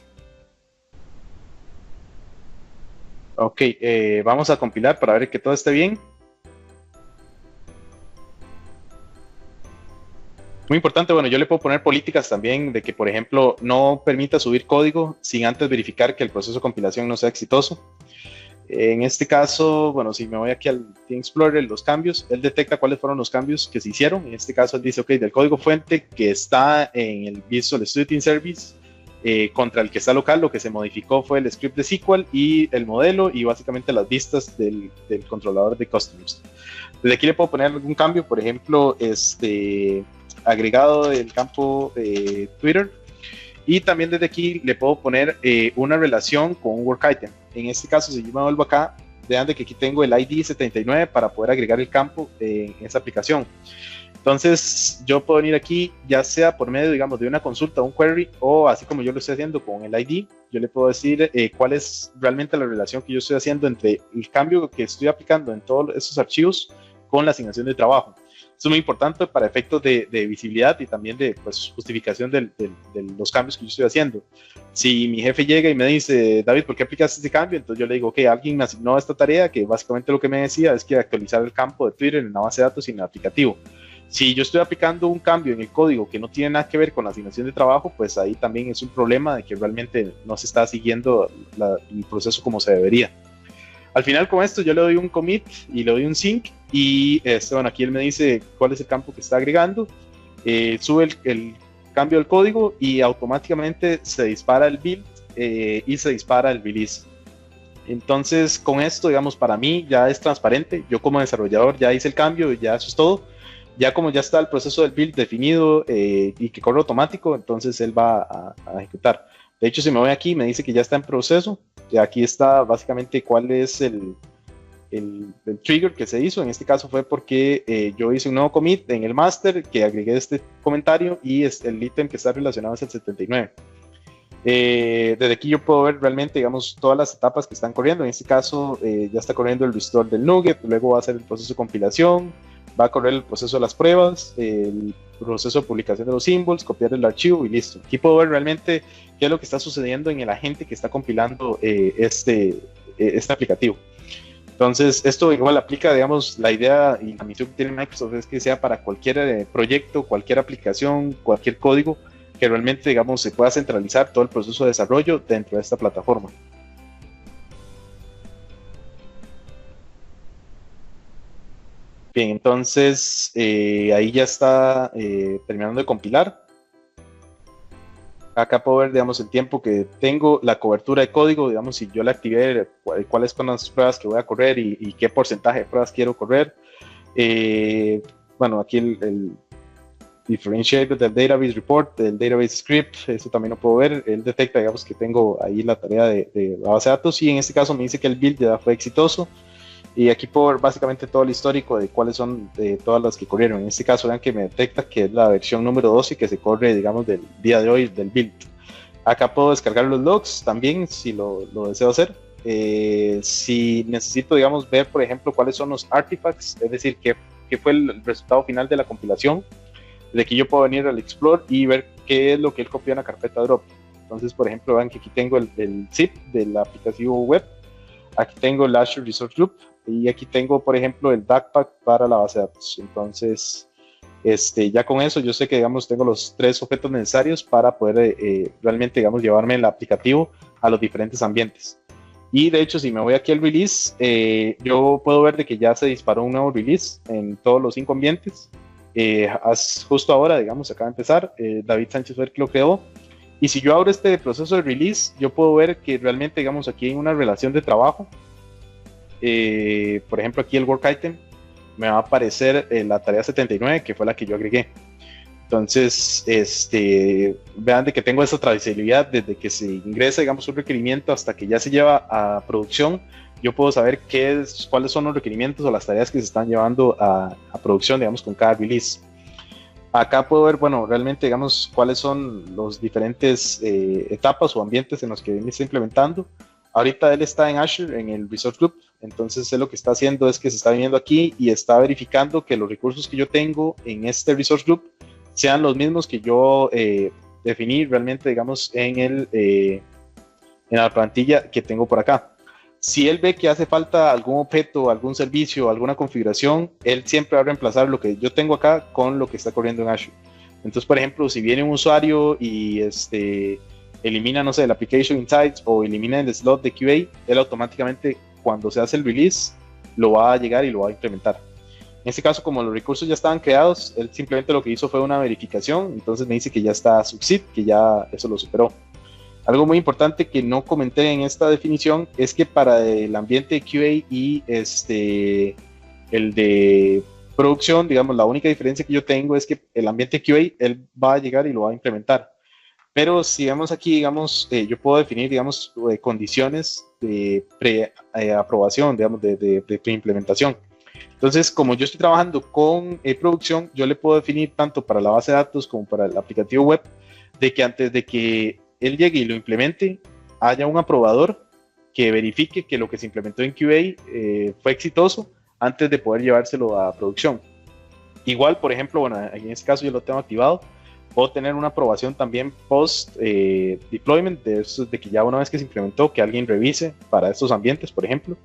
Ok, vamos a compilar para ver que todo esté bien. Muy importante, bueno, yo le puedo poner políticas también de que, por ejemplo, no permita subir código sin antes verificar que el proceso de compilación no sea exitoso. En este caso, bueno, si me voy aquí al Team Explorer, los cambios, él detecta cuáles fueron los cambios que se hicieron. En este caso, él dice, ok, del código fuente que está en el Visual Studio Team Service contra el que está local, lo que se modificó fue el script de SQL y el modelo y básicamente las vistas del controlador de customers. Desde aquí le puedo poner algún cambio, por ejemplo, agregado del campo Twitter, y también desde aquí le puedo poner una relación con un work item. En este caso, si yo me vuelvo acá, vean de que aquí tengo el ID 79 para poder agregar el campo en esa aplicación. Entonces yo puedo venir aquí, ya sea por medio, digamos, de una consulta, un query, o así como yo lo estoy haciendo con el ID, yo le puedo decir cuál es realmente la relación que yo estoy haciendo entre el cambio que estoy aplicando en todos esos archivos con la asignación de trabajo. Esto es muy importante para efectos de visibilidad y también de justificación de los cambios que yo estoy haciendo. Si mi jefe llega y me dice, David, ¿por qué aplicaste este cambio? Entonces yo le digo, ok, alguien me asignó esta tarea, que básicamente lo que me decía es que actualizar el campo de Twitter en la base de datos y en el aplicativo. Si yo estoy aplicando un cambio en el código que no tiene nada que ver con la asignación de trabajo, pues ahí también es un problema de que realmente no se está siguiendo el proceso como se debería. Al final con esto yo le doy un commit y le doy un sync y bueno, aquí él me dice cuál es el campo que está agregando, sube el cambio del código y automáticamente se dispara el build y se dispara el release. Entonces con esto, digamos, para mí ya es transparente. Yo como desarrollador ya hice el cambio y ya eso es todo. Ya como ya está el proceso del build definido y que corre automático, entonces él va a ejecutar. De hecho, si me voy aquí, me dice que ya está en proceso. Y aquí está básicamente cuál es el trigger que se hizo. En este caso fue porque yo hice un nuevo commit en el master que agregué este comentario y el ítem que está relacionado es el 79. Desde aquí yo puedo ver realmente, digamos, todas las etapas que están corriendo. En este caso ya está corriendo el restore del nugget, luego va a hacer el proceso de compilación, va a correr el proceso de las pruebas, el proceso de publicación de los symbols, copiar el archivo y listo. Aquí puedo ver realmente qué es lo que está sucediendo en el agente que está compilando este aplicativo. Entonces, esto igual aplica, digamos, la idea y la misión que tiene Microsoft es que sea para cualquier proyecto, cualquier aplicación, cualquier código, que realmente, digamos, se pueda centralizar todo el proceso de desarrollo dentro de esta plataforma. Bien, entonces ahí ya está terminando de compilar. Acá puedo ver, digamos, el tiempo que tengo, la cobertura de código, digamos, si yo la activé, cuáles son las pruebas que voy a correr y qué porcentaje de pruebas quiero correr. Bueno, aquí el differentiator del database report, del database script, eso también lo puedo ver. Él detecta, digamos, que tengo ahí la tarea de la base de datos y en este caso me dice que el build ya fue exitoso. Y aquí puedo ver básicamente todo el histórico de cuáles son todas las que corrieron. En este caso, vean que me detecta que es la versión número 12 que se corre, digamos, del día de hoy, del build. Acá puedo descargar los logs también, si lo deseo hacer. Si necesito, digamos, ver, por ejemplo, cuáles son los artifacts, es decir, qué fue el resultado final de la compilación, de aquí yo puedo venir al Explore y ver qué es lo que él copió en la carpeta drop. Entonces, por ejemplo, vean que aquí tengo el zip del aplicativo web. Aquí tengo el Azure Resource Group y aquí tengo, por ejemplo, el backpack para la base de datos. Entonces, ya con eso yo sé que, digamos, tengo los 3 objetos necesarios para poder realmente, digamos, llevarme el aplicativo a los diferentes ambientes. Y de hecho, si me voy aquí al release, yo puedo ver de que ya se disparó un nuevo release en todos los 5 ambientes. Justo ahora, digamos, acaba de empezar, David Sánchez fue el que lo creó. Y si yo abro este proceso de release, yo puedo ver que realmente, digamos, aquí hay una relación de trabajo. Por ejemplo, aquí el work item me va a aparecer la tarea 79, que fue la que yo agregué. Entonces, vean de que tengo esa trazabilidad desde que se ingresa, digamos, un requerimiento hasta que ya se lleva a producción. Yo puedo saber cuáles son los requerimientos o las tareas que se están llevando a producción, digamos, con cada release. Acá puedo ver, bueno, realmente, digamos, cuáles son los diferentes etapas o ambientes en los que viene está implementando. Ahorita él está en Azure, en el Resource Group, entonces él lo que está haciendo es que se está viniendo aquí y está verificando que los recursos que yo tengo en este Resource Group sean los mismos que yo definí realmente, digamos, en la plantilla que tengo por acá. Si él ve que hace falta algún objeto, algún servicio, alguna configuración, él siempre va a reemplazar lo que yo tengo acá con lo que está corriendo en Azure. Entonces, por ejemplo, si viene un usuario y elimina, no sé, el Application Insights o elimina el slot de QA, él automáticamente, cuando se hace el release, lo va a llegar y lo va a implementar. En este caso, como los recursos ya estaban creados, él simplemente lo que hizo fue una verificación, entonces me dice que ya está succeed, que ya eso lo superó. Algo muy importante que no comenté en esta definición es que para el ambiente de QA y el de producción, digamos, la única diferencia que yo tengo es que el ambiente QA, él va a llegar y lo va a implementar. Pero si vemos aquí, digamos, yo puedo definir, digamos, condiciones de pre-aprobación, digamos, de pre-implementación. Entonces, como yo estoy trabajando con producción, yo le puedo definir tanto para la base de datos como para el aplicativo web, de que antes de que él llegue y lo implemente, haya un aprobador que verifique que lo que se implementó en QA fue exitoso antes de poder llevárselo a producción. Igual, por ejemplo, bueno, en este caso yo lo tengo activado, puedo tener una aprobación también post deployment, de que ya una vez que se implementó, que alguien revise para estos ambientes, por ejemplo.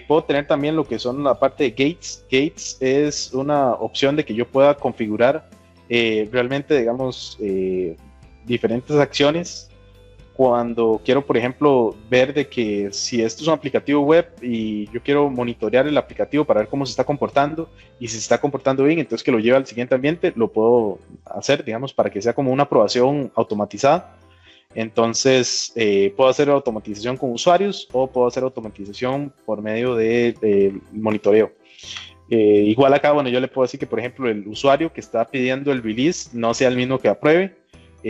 Puedo tener también lo que son la parte de gates. Gates es una opción de que yo pueda configurar realmente, digamos, diferentes acciones cuando quiero, por ejemplo, ver de que si esto es un aplicativo web y yo quiero monitorear el aplicativo para ver cómo se está comportando y si se está comportando bien, entonces que lo lleve al siguiente ambiente, lo puedo hacer, digamos, para que sea como una aprobación automatizada. Entonces, puedo hacer automatización con usuarios o puedo hacer automatización por medio de monitoreo. Igual acá, bueno, yo le puedo decir que, por ejemplo, el usuario que está pidiendo el release no sea el mismo que apruebe.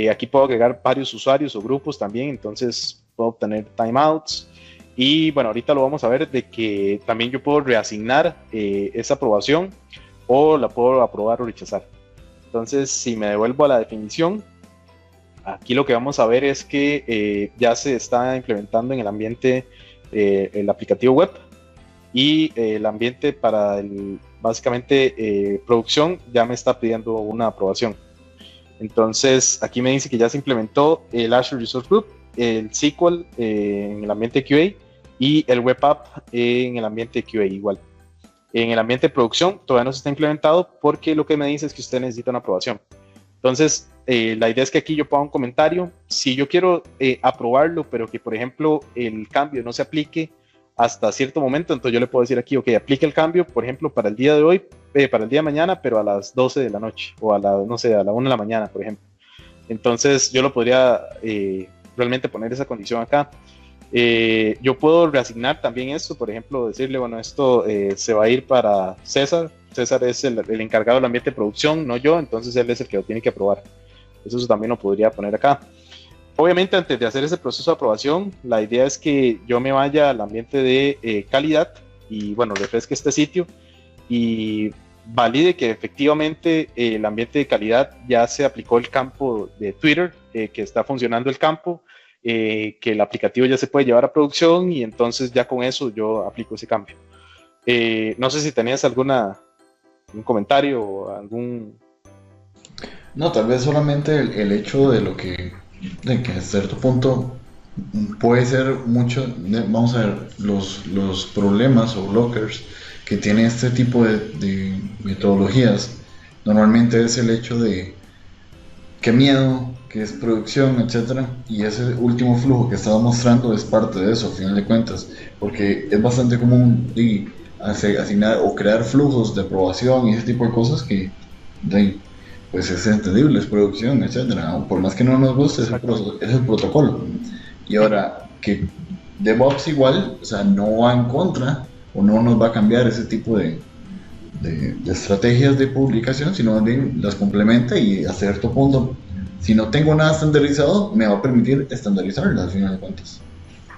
Aquí puedo agregar varios usuarios o grupos también, entonces puedo obtener timeouts. Y bueno, ahorita lo vamos a ver de que también yo puedo reasignar esa aprobación o la puedo aprobar o rechazar. Entonces, si me devuelvo a la definición, aquí lo que vamos a ver es que ya se está implementando en el ambiente el aplicativo web y el ambiente para básicamente producción ya me está pidiendo una aprobación. Entonces aquí me dice que ya se implementó el Azure Resource Group, el SQL en el ambiente QA y el Web App en el ambiente QA igual. En el ambiente de producción todavía no se está implementado porque lo que me dice es que usted necesita una aprobación. Entonces, la idea es que aquí yo ponga un comentario. Si yo quiero aprobarlo, pero que, por ejemplo, el cambio no se aplique hasta cierto momento, entonces yo le puedo decir aquí, ok, aplique el cambio, por ejemplo, para el día de hoy, para el día de mañana, pero a las 12 de la noche, o no sé, a la 1 de la mañana, por ejemplo. Entonces, yo lo podría realmente poner esa condición acá. Yo puedo reasignar también esto, por ejemplo, decirle, bueno, esto se va a ir para César. César es el encargado del ambiente de producción, no yo, entonces él es el que lo tiene que aprobar. Eso también lo podría poner acá. Obviamente, antes de hacer ese proceso de aprobación, la idea es que yo me vaya al ambiente de calidad y, bueno, refresque este sitio y valide que efectivamente el ambiente de calidad ya se aplicó el campo de Twitter, que está funcionando el campo, que el aplicativo ya se puede llevar a producción y entonces ya con eso yo aplico ese cambio. No sé si tenías algún comentario o algún... No, tal vez solamente el hecho de que a cierto punto puede ser mucho, vamos a ver, los problemas o blockers que tiene este tipo de metodologías, normalmente es el hecho de qué miedo, que es producción, etcétera, y ese último flujo que estaba mostrando es parte de eso, al final de cuentas, porque es bastante común asignar o crear flujos de aprobación y ese tipo de cosas que pues es entendible, es producción, etcétera, por más que no nos guste, es el protocolo. Y ahora, que DevOps igual, o sea, no va en contra o no nos va a cambiar ese tipo de estrategias de publicación, sino más bien las complementa y a cierto punto, si no tengo nada estandarizado, me va a permitir estandarizarlas al final de cuentas.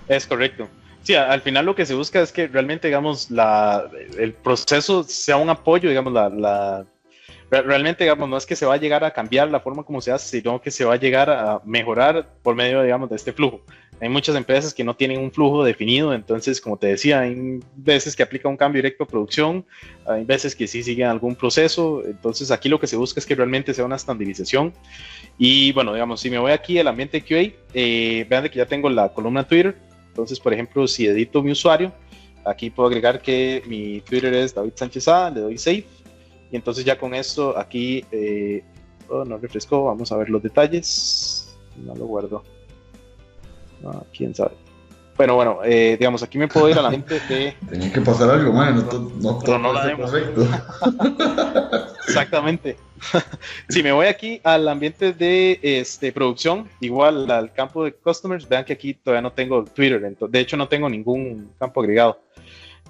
Es correcto. Sí, al final lo que se busca es que realmente, digamos, el proceso sea un apoyo, digamos, realmente, digamos, no es que se va a llegar a cambiar la forma como se hace, sino que se va a llegar a mejorar por medio, digamos, de este flujo. Hay muchas empresas que no tienen un flujo definido, entonces, como te decía, hay veces que aplica un cambio directo a producción, hay veces que sí siguen algún proceso, entonces aquí lo que se busca es que realmente sea una estandarización. Y bueno, digamos, si me voy aquí al ambiente QA, vean de que ya tengo la columna Twitter. Entonces, por ejemplo, si edito mi usuario, aquí puedo agregar que mi Twitter es David Sánchez A, le doy save. Y entonces ya con esto aquí, no refrescó, vamos a ver los detalles. No lo guardo. No, quién sabe. Bueno, digamos, aquí me puedo ir a la mente de... Tenía que pasar algo, man, no todo no puede la ser demo. perfecto. Exactamente. Si me voy aquí al ambiente de producción, igual al campo de customers, vean que aquí todavía no tengo Twitter, de hecho no tengo ningún campo agregado.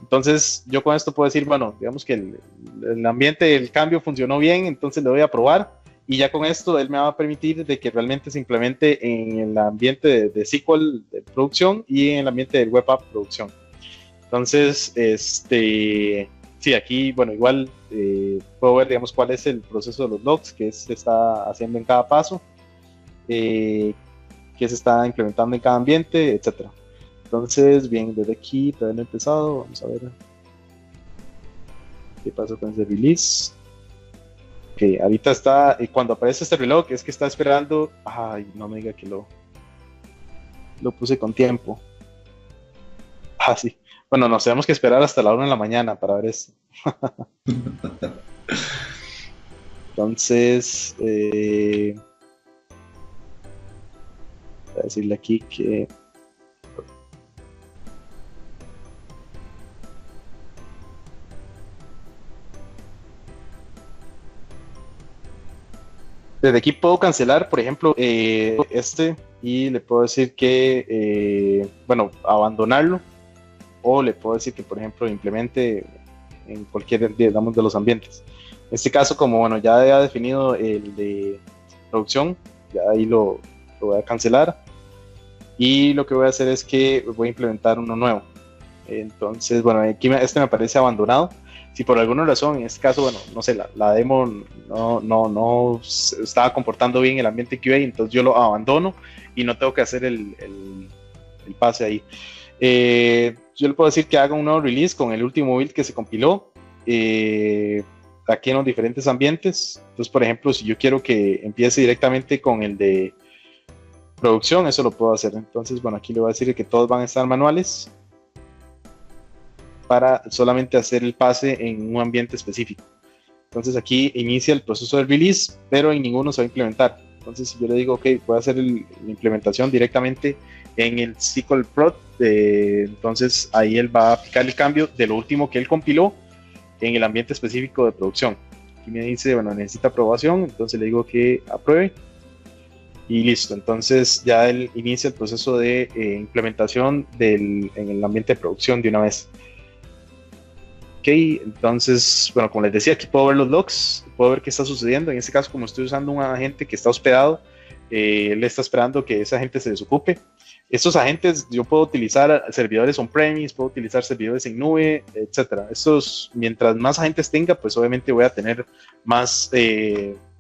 Entonces yo con esto puedo decir, bueno, digamos que el ambiente, el cambio funcionó bien, entonces le voy a probar y ya con esto él me va a permitir de que realmente se implemente en el ambiente de SQL de producción y en el ambiente del web app producción. Entonces, sí, aquí, bueno, igual puedo ver, digamos, cuál es el proceso de los logs que se está haciendo en cada paso, que se está implementando en cada ambiente, etcétera. Entonces, bien, desde aquí todavía no he empezado, vamos a ver qué pasó con ese release. Ok, ahorita está, y cuando aparece este reloj es que está esperando, ay, no me diga que lo puse con tiempo. Ah, sí. Bueno, nos tenemos que esperar hasta la 1 de la mañana para ver esto. Entonces, voy a decirle aquí que desde aquí puedo cancelar, por ejemplo, y le puedo decir que, bueno, abandonarlo, o le puedo decir que, por ejemplo, implemente en cualquier, digamos, de los ambientes. En este caso, como, bueno, ya he definido el de producción, ya ahí lo voy a cancelar, y lo que voy a hacer es que voy a implementar uno nuevo. Entonces, bueno, aquí este me parece abandonado. Si por alguna razón, en este caso, bueno, no sé, la demo no se estaba comportando bien el ambiente QA, entonces yo lo abandono y no tengo que hacer el pase ahí. Yo le puedo decir que haga un nuevo release con el último build que se compiló aquí en los diferentes ambientes. Entonces, por ejemplo, si yo quiero que empiece directamente con el de producción, eso lo puedo hacer. Entonces, bueno, aquí le voy a decir que todos van a estar manuales para solamente hacer el pase en un ambiente específico. Entonces aquí inicia el proceso de release, pero en ninguno se va a implementar. Entonces si yo le digo, ok, voy a hacer la implementación directamente en el SQL Prod, entonces ahí él va a aplicar el cambio de lo último que él compiló en el ambiente específico de producción. Aquí me dice, bueno, necesita aprobación, entonces le digo que apruebe y listo. Entonces ya él inicia el proceso de implementación en el ambiente de producción de una vez. Ok, entonces, bueno, como les decía, aquí puedo ver los logs, puedo ver qué está sucediendo. En este caso, como estoy usando un agente que está hospedado, él está esperando que ese agente se desocupe. Estos agentes, yo puedo utilizar servidores on-premise, puedo utilizar servidores en nube, etcétera. Estos, mientras más agentes tenga, pues obviamente voy a tener más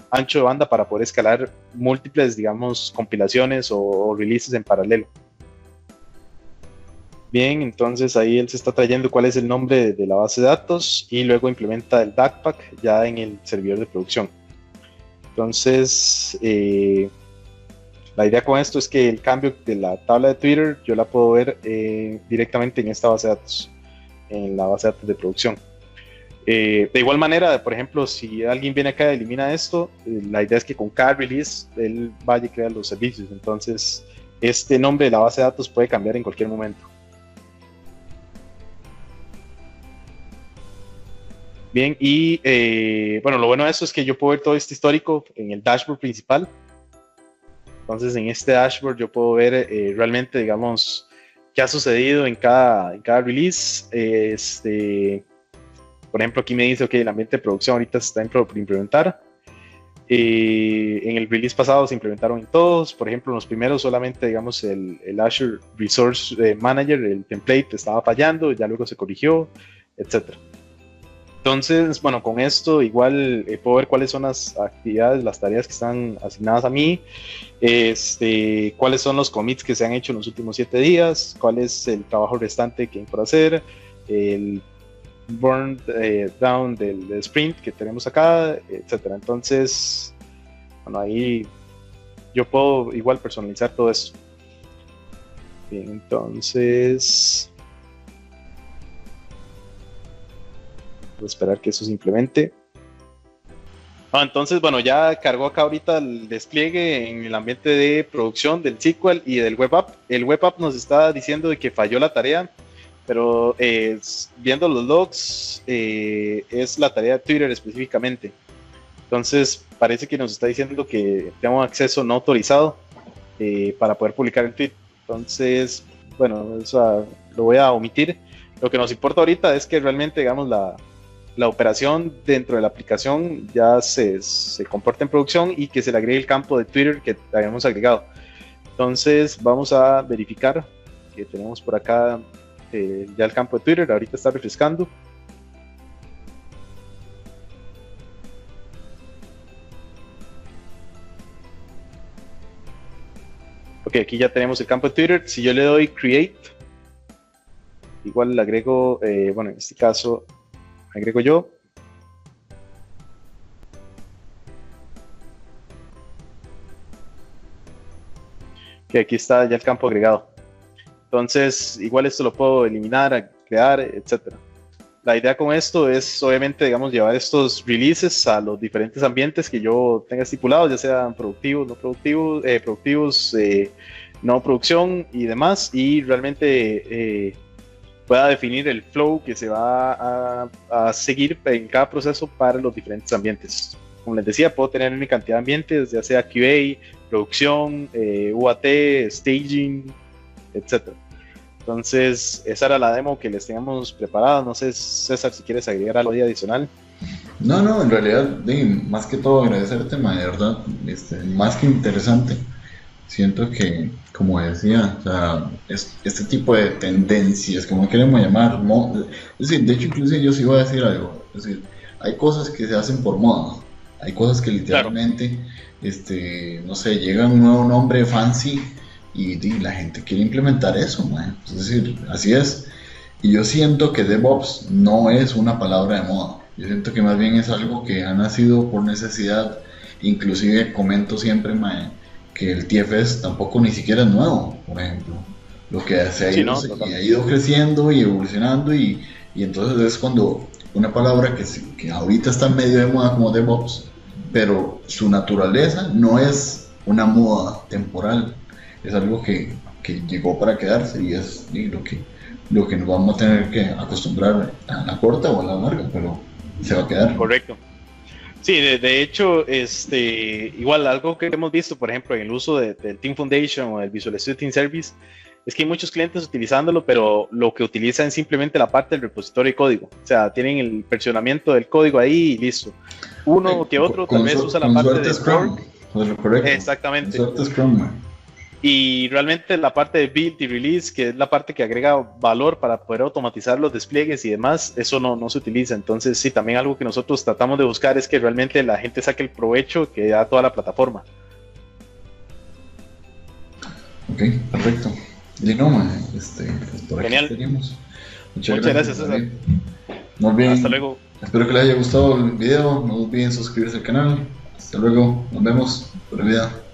ancho de banda para poder escalar múltiples, digamos, compilaciones o releases en paralelo. Bien, entonces ahí él se está trayendo cuál es el nombre de la base de datos y luego implementa el backpack ya en el servidor de producción. Entonces, la idea con esto es que el cambio de la tabla de Twitter yo la puedo ver directamente en esta base de datos, en la base de datos de producción. De igual manera, por ejemplo, si alguien viene acá y elimina esto, la idea es que con cada release él vaya y crea los servicios. Entonces, este nombre de la base de datos puede cambiar en cualquier momento. Bien, y bueno, lo bueno de esto es que yo puedo ver todo este histórico en el dashboard principal. Entonces, en este dashboard yo puedo ver realmente, digamos, qué ha sucedido en cada release. por ejemplo, aquí me dice, ok, el ambiente de producción ahorita se está por implementar. En el release pasado se implementaron en todos, por ejemplo, en los primeros solamente, digamos, el Azure Resource Manager, el template estaba fallando, ya luego se corrigió, etcétera. Entonces, bueno, con esto igual puedo ver cuáles son las actividades, las tareas que están asignadas a mí, cuáles son los commits que se han hecho en los últimos 7 días, cuál es el trabajo restante que hay por hacer, el burn down del sprint que tenemos acá, etcétera. Entonces, bueno, ahí yo puedo igual personalizar todo esto. Bien, entonces voy a esperar que eso se implemente. Entonces, bueno, ya cargó acá ahorita el despliegue en el ambiente de producción del SQL y del web app. El web app nos está diciendo de que falló la tarea, pero viendo los logs, es la tarea de Twitter específicamente. Entonces, parece que nos está diciendo que tengo acceso no autorizado para poder publicar el tweet. Entonces, bueno, eso lo voy a omitir. Lo que nos importa ahorita es que realmente, digamos, la operación dentro de la aplicación ya se comporta en producción y que se le agregue el campo de Twitter que habíamos agregado. Entonces, vamos a verificar que tenemos por acá ya el campo de Twitter. Ahorita está refrescando. Ok, aquí ya tenemos el campo de Twitter. Si yo le doy Create, igual le agrego, bueno, en este caso agrego yo. Ok, aquí está ya el campo agregado. Entonces, igual esto lo puedo eliminar, crear, etcétera. La idea con esto es, obviamente, digamos, llevar estos releases a los diferentes ambientes que yo tenga estipulados, ya sean productivos, no productivos, no producción y demás, y realmente pueda definir el flow que se va a seguir en cada proceso para los diferentes ambientes. Como les decía, puedo tener una cantidad de ambientes, ya sea QA, producción, UAT, staging, etcétera. Entonces, esa era la demo que les teníamos preparada. No sé, César, si quieres agregar algo adicional. No, en realidad, más que todo agradecerte, de verdad, más que interesante. Siento que, como decía, o sea, este tipo de tendencias, como queremos llamar, es decir, de hecho, inclusive yo sí voy a decir algo, es decir, hay cosas que se hacen por moda, hay cosas que literalmente, no sé, llega un nuevo nombre fancy y la gente quiere implementar eso, man. Es decir, así es. Y yo siento que DevOps no es una palabra de moda. Yo siento que más bien es algo que ha nacido por necesidad. Inclusive comento siempre, man, que el TFS tampoco ni siquiera es nuevo, por ejemplo. Lo que se ha ido creciendo y evolucionando y entonces es cuando una palabra que ahorita está medio de moda como DevOps, pero su naturaleza no es una moda temporal. Es algo que llegó para quedarse y es lo que nos vamos a tener que acostumbrar a la corta o a la larga, pero se va a quedar. Correcto. Sí, de hecho, igual algo que hemos visto, por ejemplo, en el uso del Team Foundation o del Visual Studio Team Service, es que hay muchos clientes utilizándolo, pero lo que utilizan es simplemente la parte del repositorio de código. O sea, tienen el versionamiento del código ahí y listo. Uno que otro tal vez usa la parte de Scrum. Correcto. Exactamente. Scrum. Y realmente la parte de build y release, que es la parte que agrega valor para poder automatizar los despliegues y demás, eso no se utiliza. Entonces sí, también algo que nosotros tratamos de buscar es que realmente la gente saque el provecho que da toda la plataforma. Ok, perfecto. Por Genial. Aquí tenemos. Muchas gracias, César. No olviden, hasta luego. Espero que les haya gustado el video. No olviden suscribirse al canal. Hasta luego. Nos vemos por el video.